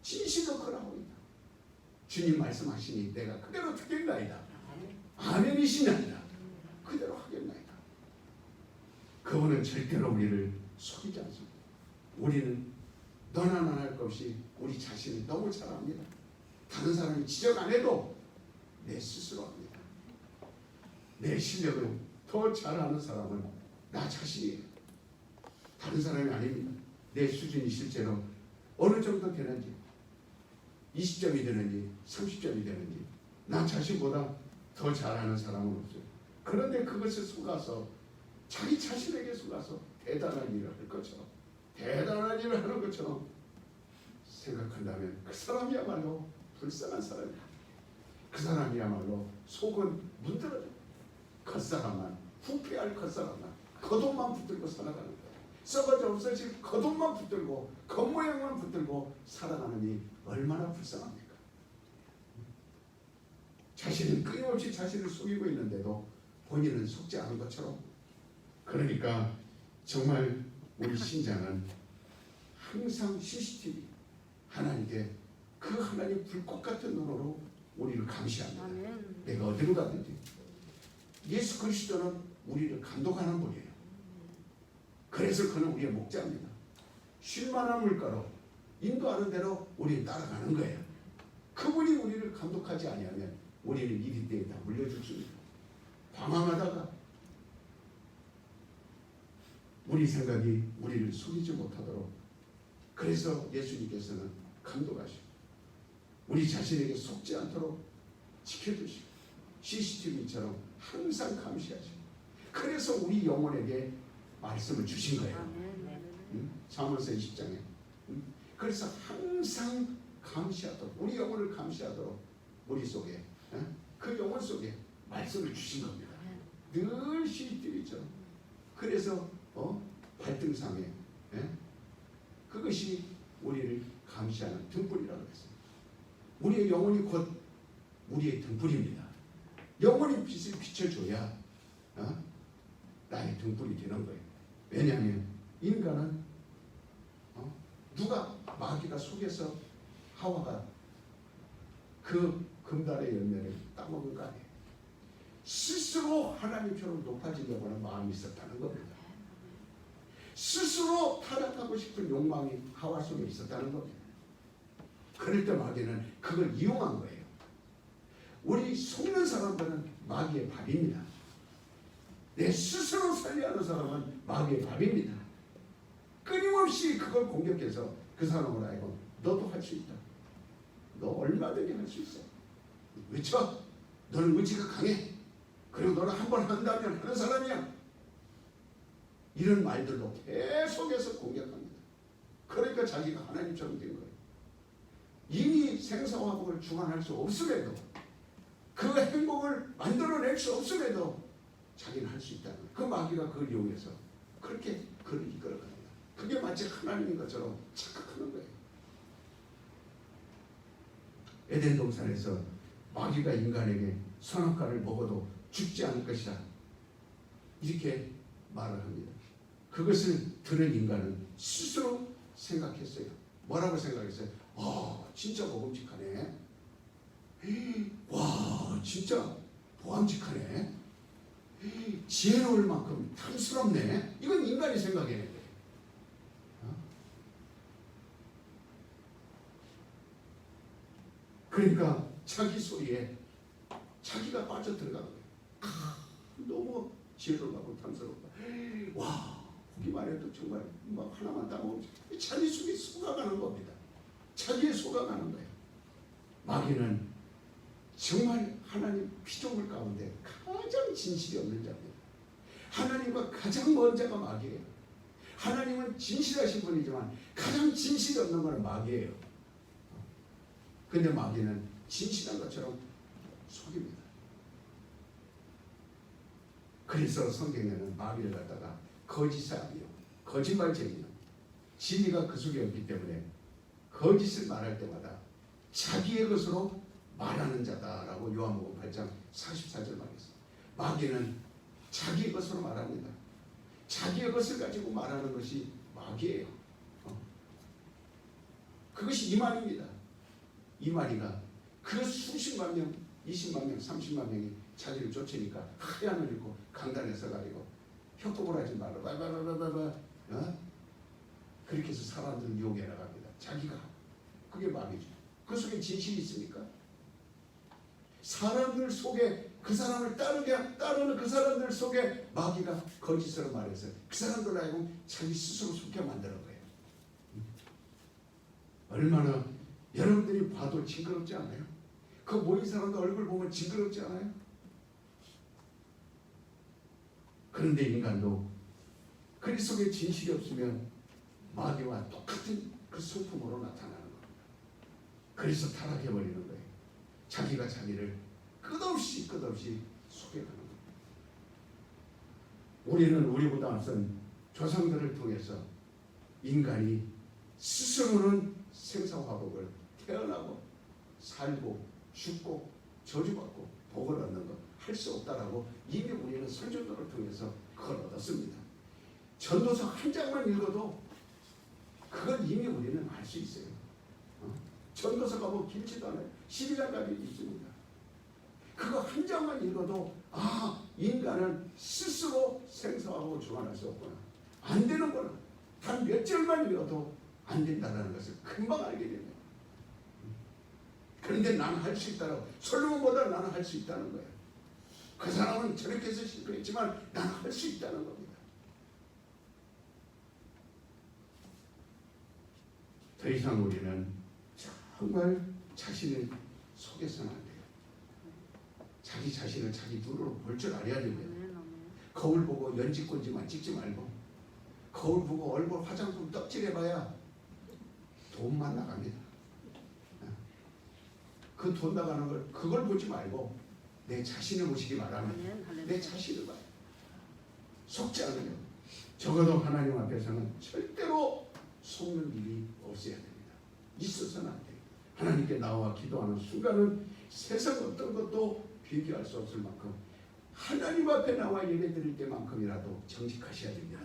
진실로 그러하오이다. 주님 말씀하시니 내가 그대로 듣겠나이다. 아멘이시나이다. 그대로 하겠나이다. 그분은 절대로 우리를 속이지 않습니다. 우리는 너나 나나 할 것 없이 우리 자신을 너무 잘 압니다. 다른 사람이 지적 안 해도 내 스스로 합니다. 내 실력을 더 잘 아는 사람은 나 자신이에요. 다른 사람이 아닙니다. 내 수준이 실제로 어느 정도 되는지 20점이 되는지 30점이 되는지 나 자신보다 더 잘하는 사람은 없어요. 그런데 그것을 속아서 자기 자신에게 속아서 대단한 일을 할 것처럼 대단한 일을 하는 것처럼 생각한다면 그 사람이야말로 불쌍한 사람이야. 그 사람이야말로 속은 문드러져. 겉사람만 후패할 겉사람만 겉옷만 붙들고 살아가는 거야. 썩어져 없어질 겉옷만 붙들고 겉모양만 붙들고 살아가느니 얼마나 불쌍합니까? 자신은 끊임없이 자신을 속이고 있는데도 본인은 속지 않은 것처럼. 그러니까 정말 우리 신자는 항상 CCTV 하나님께 그 하나님 불꽃 같은 눈으로 우리를 감시합니다. 아멘. 내가 어디로 가든지 예수 그리스도는 우리를 감독하는 분이에요. 그래서 그는 우리의 목자입니다. 쉴만한 물가로 인도하는 대로 우리는 따라가는 거예요. 그분이 우리를 감독하지 아니하면 우리는 이리 때에 다 물려죽습니다. 방황하다가 우리 생각이 우리를 속이지 못하도록 그래서 예수님께서는 감독하시고 우리 자신에게 속지 않도록 지켜주시고 CCTV처럼 항상 감시하시고 그래서 우리 영혼에게 말씀을 주신 거예요. 아멘. 사무엘서 20장에 그래서 항상 감시하도록 우리 영혼을 감시하도록 우리 속에 그 영혼 속에 말씀을 주신 겁니다. 늘 CCTV처럼. 그래서 발등상에 그것이 우리를 감시하는 등불이라고 했습니다. 우리의 영혼이 곧 우리의 등불입니다. 영원히 빛을 비춰줘야 나의 등불이 되는 거예요. 왜냐하면 인간은 누가 마귀가 속에서 하와가 그 금달의 열매를 따먹은 거 아니에요. 스스로 하나님처럼 높아지려고 하는 마음이 있었다는 겁니다. 스스로 타락하고 싶은 욕망이 하와 속에 있었다는 겁니다. 그럴 때 마귀는 그걸 이용한 거예요. 우리 속는 사람들은 마귀의 밥입니다. 내 스스로 살려하는 사람은 마귀의 밥입니다. 끊임없이 그걸 공격해서 그 사람을 알고 너도 할 수 있다. 너 얼마든지 할 수 있어. 외쳐. 너는 의지가 강해. 그리고 너는 한 번 한다면 하는 사람이야. 이런 말들로 계속해서 공격합니다. 그러니까 자기가 하나님처럼 된 거예요. 이미 생사화복을 주관할 수 없음에도 그 행복을 만들어낼 수 없음에도 자기는 할 수 있다는 거예요. 그 마귀가 그걸 이용해서 그렇게 그를 이끌어갑니다. 그게 마치 하나님인 것처럼 착각하는 거예요. 에덴 동산에서 마귀가 인간에게 선악과를 먹어도 죽지 않을 것이다. 이렇게 말을 합니다. 그것을 들은 인간은 스스로 생각했어요. 뭐라고 생각했어요? 진짜 먹음직하네. 와, 진짜 보암직하네. 지혜로울 만큼 탐스럽네. 이건 인간이 생각해낸 거예요. 그러니까 자기 소리에 자기가 빠져들어가는 거예요. 너무 지혜롭고 탐스럽다. 와, 보기만 해도 정말 막 하나만 따먹으면 자기 속에 속아가는 겁니다. 자기에 속아가는 거예요. 마귀는 정말 하나님 피조물 가운데 가장 진실이 없는 자입니다. 하나님과 가장 먼 자가 마귀예요. 하나님은 진실하신 분이지만 가장 진실이 없는 것은 마귀예요. 근데 마귀는 진실한 것처럼 속입니다. 그래서 성경에는 마귀를 갖다가 거짓사람이요, 거짓말쟁이요, 진리가 그 속에 없기 때문에 거짓을 말할 때마다 자기의 것으로 말하는 자다라고 요한복음 8장 44절 말했어요. 마귀는 자기의 것으로 말합니다. 자기의 것을 가지고 말하는 것이 마귀예요. 그것이 이만입니다. 이만희가 그 수십만 명, 20만 명, 30만 명이 자기를 쫓으니까 하얀을 입고 강단에 서가지고 협곡을 하지 말라 그렇게 해서 사람들을 유혹해 나갑니다. 자기가. 그게 마귀죠. 그 속에 진실이 있습니까? 사람들 속에 그 사람을 따르는 그 사람들 속에 마귀가 거짓으로 말해서 그 사람들 알고 자기 스스로 속게 만드는 거예요. 얼마나 여러분들이 봐도 징그럽지 않아요? 그 모인 사람들 얼굴 보면 징그럽지 않아요? 그런데 인간도 그 속에 진실이 없으면 마귀와 똑같은 그 성품으로 나타나는 겁니다. 그래서 타락해버리는 거예요. 자기가 자기를 끝없이 속여가는 겁니다. 우리는 우리보다 앞선 조상들을 통해서 인간이 스스로는 생사화복을 태어나고 살고 죽고 저주받고 복을 얻는 것 할 수 없다라고 이미 우리는 선조들을 통해서 그걸 얻었습니다. 전도서 한 장만 읽어도 그걸 이미 우리는 알 수 있어요. 전도서가 뭐 길지도 않아요. 12장까지 있습니다. 그거 한 장만 읽어도 인간은 스스로 생사하고 주관할 수 없구나. 안 되는구나. 단 몇 절만 읽어도 안 된다는 것을 금방 알게 됩니다. 그런데 나는 할 수 있다라고. 솔로몬보다 나는 할 수 있다는 거예요. 그 사람은 저렇게 해서 실패했지만 나는 할 수 있다는 겁니다. 더 이상 우리는 정말 자신을 속여서는 안 돼요. 자기 자신을 자기 눈으로 볼 줄 알아야 되고요. 거울 보고 연지꼰지만 찍지 말고 거울 보고 얼굴 화장품 떡칠해봐야 돈만 나갑니다. 그 돈 나가는 걸 그걸 보지 말고 내 자신을 보시기 바랍니다. 내 자신을 봐요. 속지 않으려고. 적어도 하나님 앞에서는 절대로 속는 일이 없어야 됩니다. 있어서는 안 돼요. 하나님께 나와 기도하는 순간은 세상 어떤 것도 비교할 수 없을 만큼 하나님 앞에 나와 예배 드릴 때만큼이라도 정직하셔야 됩니다.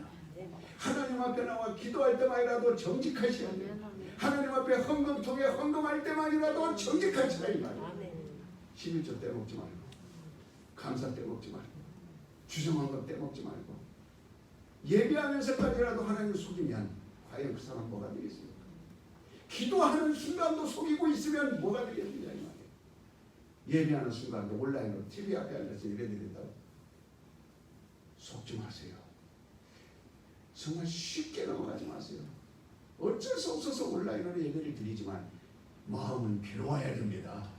하나님 앞에 나와 기도할 때만이라도 정직하셔야 돼요. 하나님 앞에 헌금통에 헌금할 때만이라도 정직하시라 이 말이에요. 11조 떼먹지 말고, 감사 떼먹지 말고, 주정한 것 떼먹지 말고, 예배하면서까지라도 하나님을 속이면 과연 그 사람 뭐가 되겠습니까? 기도하는 순간도 속이고 있으면 뭐가 되겠느냐 이 말이에요. 예배하는 순간도 온라인으로 TV 앞에 앉아서 예배드린다고 속지 마세요. 정말 쉽게 넘어가지 마세요. 어쩔 수 없어서 온라인으로 예배를 드리지만 마음은 괴로워야 됩니다.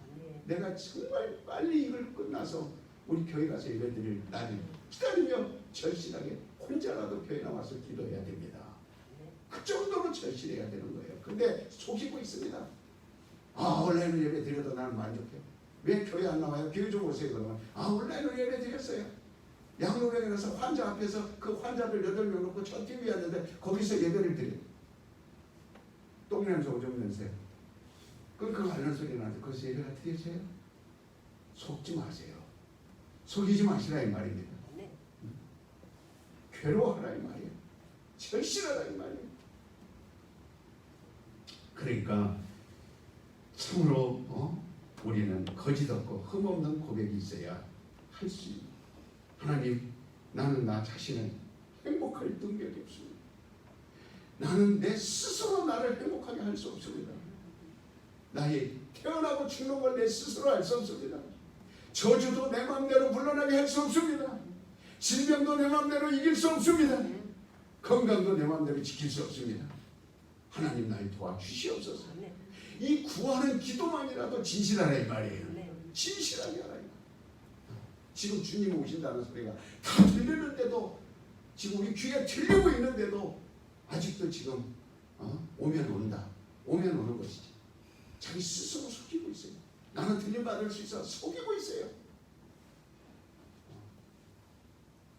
내가 정말 빨리 이걸 끝나서 우리 교회 가서 예배 드릴 날을 기다리며 절실하게 혼자라도 교회 나와서 기도해야 됩니다. 그 정도로 절실해야 되는 거예요. 근데 속이고 있습니다. 아, 온라인으로 예배 드려도 나는 만족해. 왜 교회 안 나와요? 교회 좀 오세요. 그러면 아, 온라인으로 예배 드렸어요. 양로병에 가서 환자 앞에서 그 환자들 8명 놓고 저 TV 하는데 거기서 예배를 드려. 똥냄새 오줌 냄새. 그거 앓는 소리 나는데 거기서 예배가 드려져요? 속지 마세요. 속이지 마시라 이 말입니다. 괴로워하라 이 말이에요. 절실하라 이 말이에요. 그러니까 참으로 우리는 거짓 없고 흠없는 고백이 있어야 할 수 있는. 하나님, 나는 나 자신을 행복할 능력이 없습니다. 나는 내 스스로 나를 행복하게 할 수 없습니다. 나의 태어나고 죽는 걸 내 스스로 할 수 없습니다. 저주도 내 마음대로 물러나게 할 수 없습니다. 질병도 내 마음대로 이길 수 없습니다. 건강도 내 마음대로 지킬 수 없습니다. 하나님 나를 도와주시옵소서. 이 구하는 기도만이라도 진실하라 이 말이에요. 진실하게 하라 이 말이에요. 지금 주님 오신다는 소리가 다 들리는데도, 지금 우리 귀에 들리고 있는데도 아직도 지금 오면 온다, 오면 오는 것이지. 자기 스스로 속이고 있어요. 나는 들림받을 수 있어 속이고 있어요.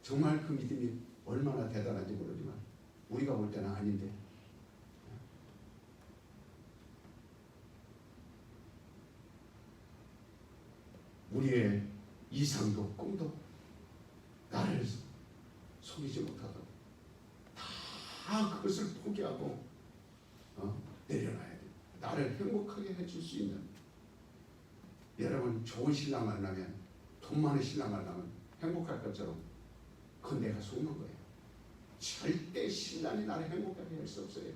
정말 그 믿음이 얼마나 대단한지 모르지만 우리가 볼 때는 아닌데, 우리의 이상도 꿈도 나를 속이지 못하도록 다 그것을 포기하고 내려놔야 돼. 나를 행복하게 해줄 수 있는. 여러분, 좋은 신랑 만나면, 돈 많은 신랑 만나면 행복할 것처럼 그건 내가 속는 거예요. 절대 신랑이 나를 행복하게 할 수 없어요.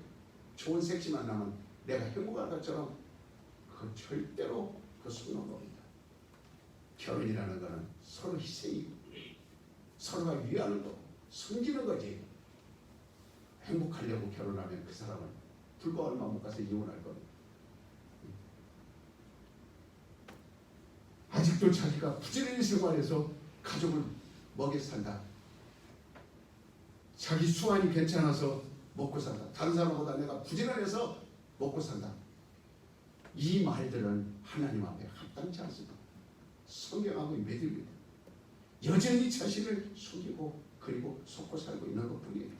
좋은 섹시 만나면 내가 행복할 것처럼 그 절대로 그 속는 겁니다. 결혼이라는 것은 서로 희생이고 서로가 위하는 거, 섬기는 거지. 행복하려고 결혼하면 그 사람은 불과 얼마 못 가서 이혼할 겁니다. 아직도 자기가 부지런히 생활해서 가족을 먹여 산다. 자기 수완이 괜찮아서 먹고 산다. 다른 사람보다 내가 부지런해서 먹고 산다. 이 말들은 하나님 앞에 합당치 않습니다. 성경하고 매듭니다. 여전히 자신을 속이고 그리고 속고 살고 있는 것뿐이에요.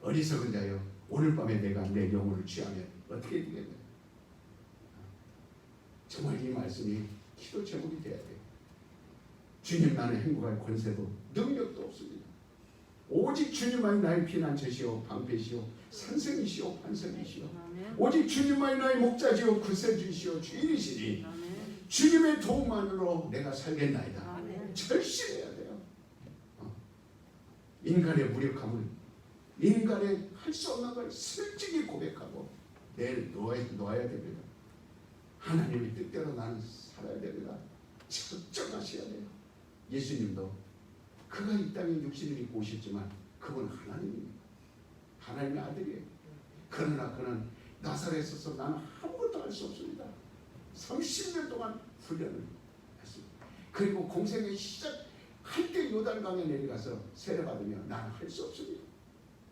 어리석은 자여, 오늘 밤에 내가 내 영혼을 취하면 어떻게 되겠냐. 정말 이 말씀이 기도 제목이 돼야 돼요. 주님, 나는 행복할 권세도 능력도 없습니다. 오직 주님만이 나의 피난처시오 방패시오 산성이시오 반성이시오. 오직 주님만이 나의 목자지요 구세주이시오 주인이시니 주님의 도움만으로 내가 살겠나이다. 절실해야 돼요. 인간의 무력함을, 인간의 할 수 없는 걸 솔직히 고백하고 내일 놓아야 됩니다. 하나님의 뜻대로 나는 살아야 됩니다. 적정하셔야 돼요. 예수님도 그가 이 땅에 육신을 입고 오셨지만 그분은 하나님입니다. 하나님의 아들이에요. 그러나 그는 나사렛에서 나는 아무것도 할 수 없습니다. 30년 동안 훈련을 했습니다. 그리고 공생의 시작할 때 요단강에 내려가서 세례받으며 나는 할 수 없습니다.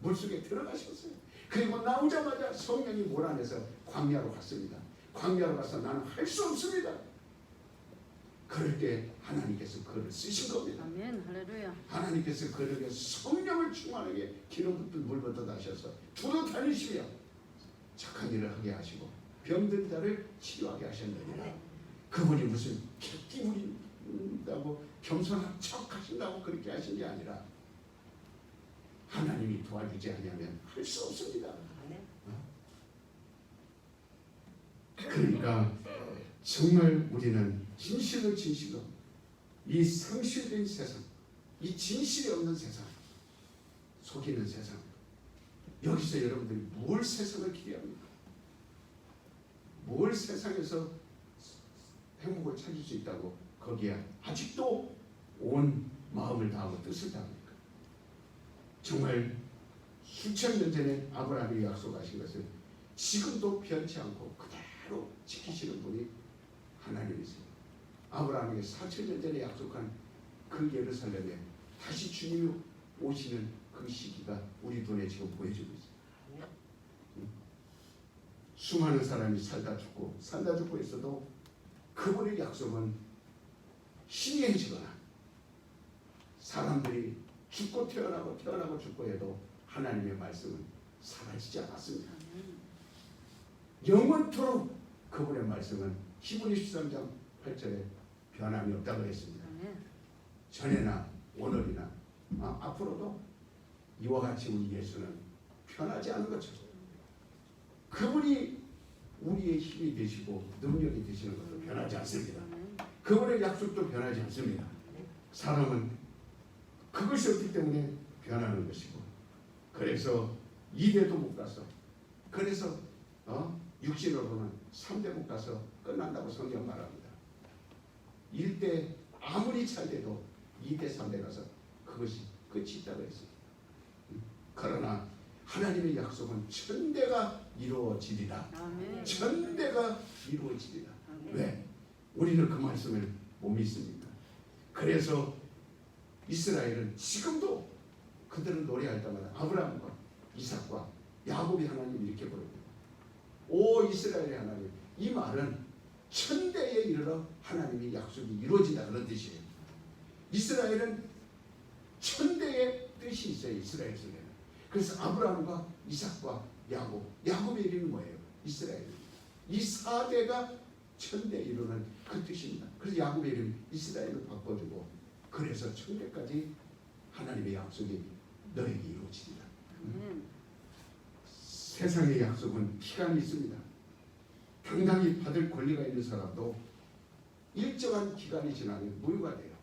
물속에 들어가셨어요. 그리고 나오자마자 성령이 몰아내서 광야로 갔습니다. 광야로 가서 나는 할 수 없습니다. 그럴 때 하나님께서 그를 쓰신 겁니다. 아멘. 할렐루야. 하나님께서 그에게 성령을 충만하게 기름 붓듯 물 붓듯 하셔서 두루 다니시며 착한 일을 하게 하시고 병든 자를 치료하게 하셨느니라. 그분이 무슨 객기물이 하신다고 겸손한 척 하신다고 그렇게 하신 게 아니라 하나님이 도와주지 않으면 할 수 없습니다. 그러니까 정말 우리는 진실로 이 상실된 세상, 이 진실이 없는 세상, 속이는 세상, 여기서 여러분들이 뭘 세상을 기대합니까? 뭘 세상에서 행복을 찾을 수 있다고 거기에 아직도 온 마음을 다하고 뜻을 다합니까? 정말 수천 년 전에 아브라함이 약속하신 것을 지금도 변치 않고 그대로 지키시는 분이 하나님이세요. 아브라함에게 4,000년 전에 약속한 그 예루살렘에 다시 주님이 오시는 그 시기가 우리 눈에 지금 보여지고 있어요. 수많은 사람이 살다 죽고 있어도 그분의 약속은 희미해지거나 사람들이 죽고 태어나고 죽고 해도 하나님의 말씀은 사라지지 않았습니다. 영원토록 그분의 말씀은 히브리 13장 8절에 변함이 없다고 했습니다. 전에나 오늘이나 앞으로도 이와 같이 우리 예수는 변하지 않은 것처럼 그분이 우리의 힘이 되시고 능력이 되시는 것도 변하지 않습니다. 그분의 약속도 변하지 않습니다. 사람은 그것이 없기 때문에 변하는 것이고, 그래서 2대도 못 가서, 그래서 육신으로는 3대 못 가서 끝난다고 성경 말합니다. 1대 아무리 잘 돼도 2대 3대 가서 그것이 끝이 있다고 했습니다. 그러나 하나님의 약속은 천대가 이루어지리라. 천대가 이루어지리라. 왜? 우리는 그 말씀을 못 믿습니까? 그래서 이스라엘은 지금도 그들은 노래할 때마다 아브라함과 이삭과 야곱이 하나님 이렇게 부릅니다. 오 이스라엘의 하나님. 이 말은 천대에 이르러 하나님의 약속이 이루어진다 그런 뜻이에요. 이스라엘은 천대의 뜻이 있어요. 이스라엘 속에는. 그래서 아브라함과 이삭과 야곱의 이름이 뭐예요? 이스라엘. 이 4대가 천대에 이르는 그 뜻입니다. 그래서 야곱의 이름 이스라엘을 바꿔주고, 그래서 천대까지 하나님의 약속이 너에게 이루어지리라. 세상의 약속은 기간이 있습니다. 당당히 받을 권리가 있는 사람도 일정한 기간이 지나면 무효가 돼요.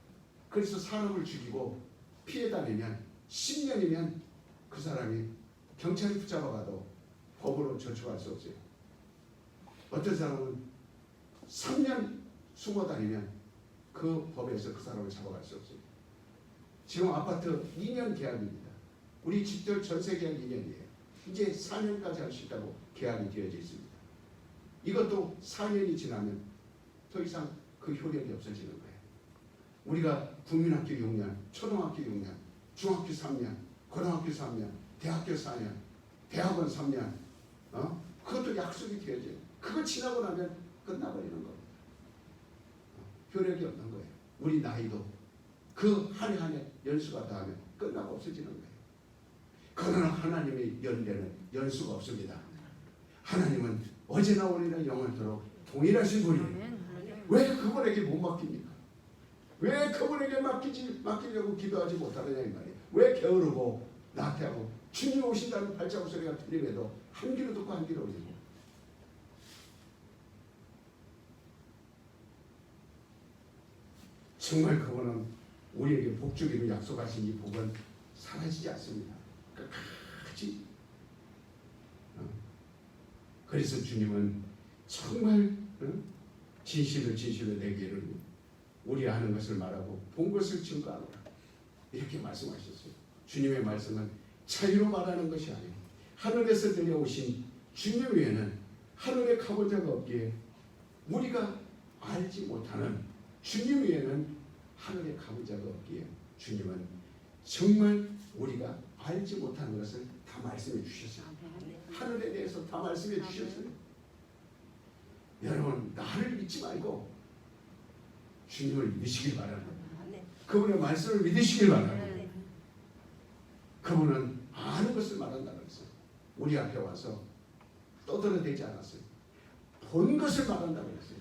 그래서 사람을 죽이고 피해 다니면 10년이면 그 사람이 경찰이 붙잡아가도 법으로 저촉할 수 없어요. 어떤 사람은 3년 숨어 다니면 그 법에서 그 사람을 잡아갈 수 없어요. 지금 아파트 2년 계약입니다. 우리 집들 전세 계약 2년이에요. 이제 4년까지 할 수 있다고 계약이 되어져 있습니다. 이것도 4년이 지나면 더 이상 그 효력이 없어지는 거예요. 우리가 국민학교 6년, 초등학교 6년, 중학교 3년, 고등학교 3년, 대학교 4년, 대학원 3년, 그것도 약속이 되어져요. 그거 지나고 나면 끝나버리는 겁니다. 효력이 없는 거예요. 우리 나이도 그 한 해 한 해 연수가 다하면 끝나고 없어지는 거예요. 그러나 하나님의 연대는 연수가 없습니다. 하나님은 어제나 오늘이나 영원토록 동일하신 분이에요. 왜 그분에게 못 맡깁니까? 왜 그분에게 맡기려고 기도하지 못하느냐 이 말이에요. 왜 게으르고 나태하고 주님 오신다는 발자국 소리가 들림에도 한 귀로 듣고 한 귀로 올리고, 정말 그분은 우리에게 복 주기로 약속하신 이 복은 사라지지 않습니다. 끝까지. 그래서 주님은 정말 진실을 내게 이르니 우리 아는 것을 말하고 본 것을 증거하노라 이렇게 말씀하셨어요. 주님의 말씀은 자유로 말하는 것이 아니고 하늘에서 내려오신 주님 외에는 하늘에 가본 자가 없기에 우리가 알지 못하는 주님 외에는 하늘에 가본 자가 없기에 주님은 정말 우리가 알지 못하는 것을 다 말씀해 주셨어요. 하늘에 대해서 다 말씀해 주셨어요. 여러분 나를 믿지 말고 주님을 믿으시길 바랍니다. 그분의 말씀을 믿으시길 바랍니다. 그분은 아는 것을 말한다고 했어요. 우리 앞에 와서 떠들어대지 않았어요. 본 것을 말한다고 했어요.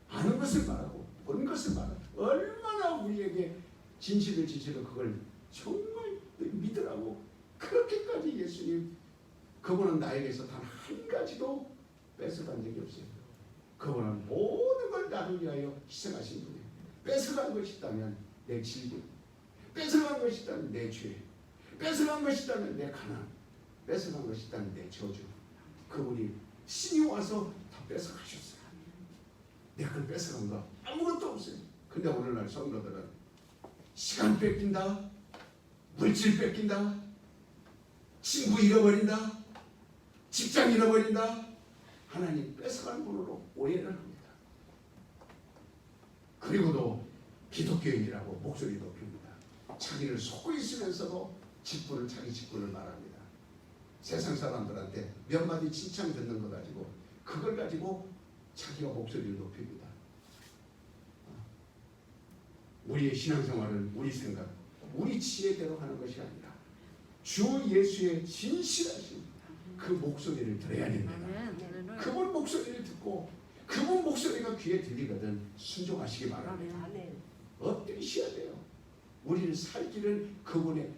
아는 것을 말하고 본 것을 말한다. 얼마나 우리에게 진실을 지시고 그걸 정말 믿으라고 그렇게까지 예수님 그분은 나에게서 단 한 가지도 뺏어간 적이 없어요. 그분은 모든 걸 나를 위하여 희생하신 분이에요. 뺏어간 것이 있다면 내 질병, 뺏어간 것이 있다면 내 죄, 뺏어간 것이 있다면 내 가난, 뺏어간 것이 있다면 내 저주. 그분이 신이 와서 다 뺏어가셨어요. 내가 그걸 뺏어간 거 아무것도 없어요. 근데 오늘날 성도들은 시간 뺏긴다, 물질 뺏긴다, 친구 잃어버린다, 직장 잃어버린다, 하나님 뺏어간 분으로 오해를 합니다. 그리고도 기독교인이라고 목소리 높입니다. 자기를 속고 있으면서도 자기 직분을 말합니다. 세상 사람들한테 몇 마디 칭찬 듣는 거 가지고 그걸 가지고 자기가 목소리를 높입니다. 우리의 신앙생활은 우리 생각, 우리 지혜대로 하는 것이 아니라 주 예수의 진실하신 그 목소리를 들어야 됩니다. 그분 목소리를 듣고 그분 목소리가 귀에 들리거든 순종하시기 바랍니다. 엎드리셔야 돼요. 우리는 살 길은 그분의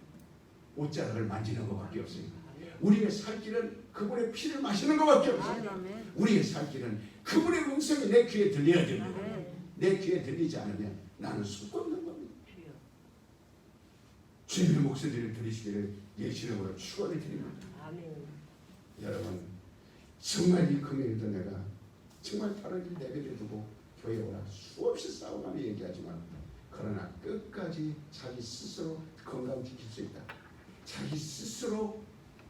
옷자락을 만지는 것밖에 없습니다. 우리의 살 길은 그분의 피를 마시는 것밖에 없습니다. 우리의 살 길은 그분의 음성이 내 귀에 들려야 됩니다. 내 귀에 들리지 않으면 나는 숨고 있는 겁니다. 주님의 목소리를 들으시기를 예수 이름으로 축원을 드립니다. 여러분 정말 이 금요일도 내가 정말 다른 일 내버려 두고 교회 오라 수없이 싸워가며 얘기하지만 그러나 끝까지 자기 스스로 건강 지킬 수 있다. 자기 스스로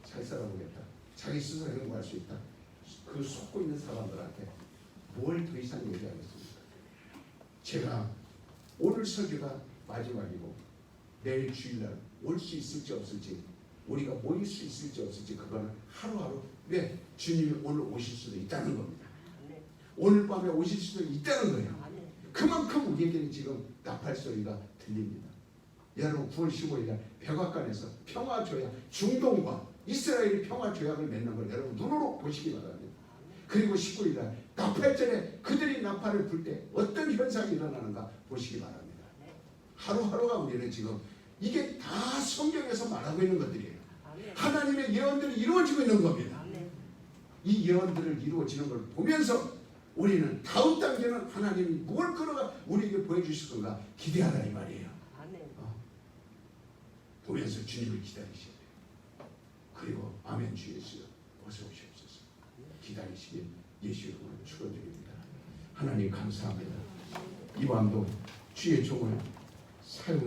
잘 살아보겠다. 자기 스스로 행복할 수 있다. 그 속고 있는 사람들한테 뭘 더 이상 얘기하겠습니까? 제가 오늘 설교가 마지막이고 내일 주일날 올 수 있을지 없을지 우리가 모일 수 있을지 없을지 그거는 하루하루 왜? 주님이 오늘 오실 수도 있다는 겁니다. 오늘 밤에 오실 수도 있다는 거예요. 그만큼 우리에게는 지금 나팔 소리가 들립니다. 여러분 9월 15일 날 백악관에서 평화조약 중동과 이스라엘이 평화조약을 맺는 걸 여러분 눈으로 보시기 바랍니다. 그리고 19일 날 나팔전에 그들이 나팔을 불 때 어떤 현상이 일어나는가 보시기 바랍니다. 하루하루가 우리는 지금 이게 다 성경에서 말하고 있는 것들이에요. 하나님의 예언들이 이루어지고 있는 겁니다. 이 예언들을 이루어지는 걸 보면서 우리는 다음 단계는 하나님이 뭘 끌어가 우리에게 보여주실 건가 기대하라 이 말이에요. 보면서 주님을 기다리셔야 돼요. 그리고 아멘 주 예수여 어서 오시옵소서. 기다리시길 예수 이름으로 축원드립니다. 하나님 감사합니다. 이 밤도 주의 종을 사용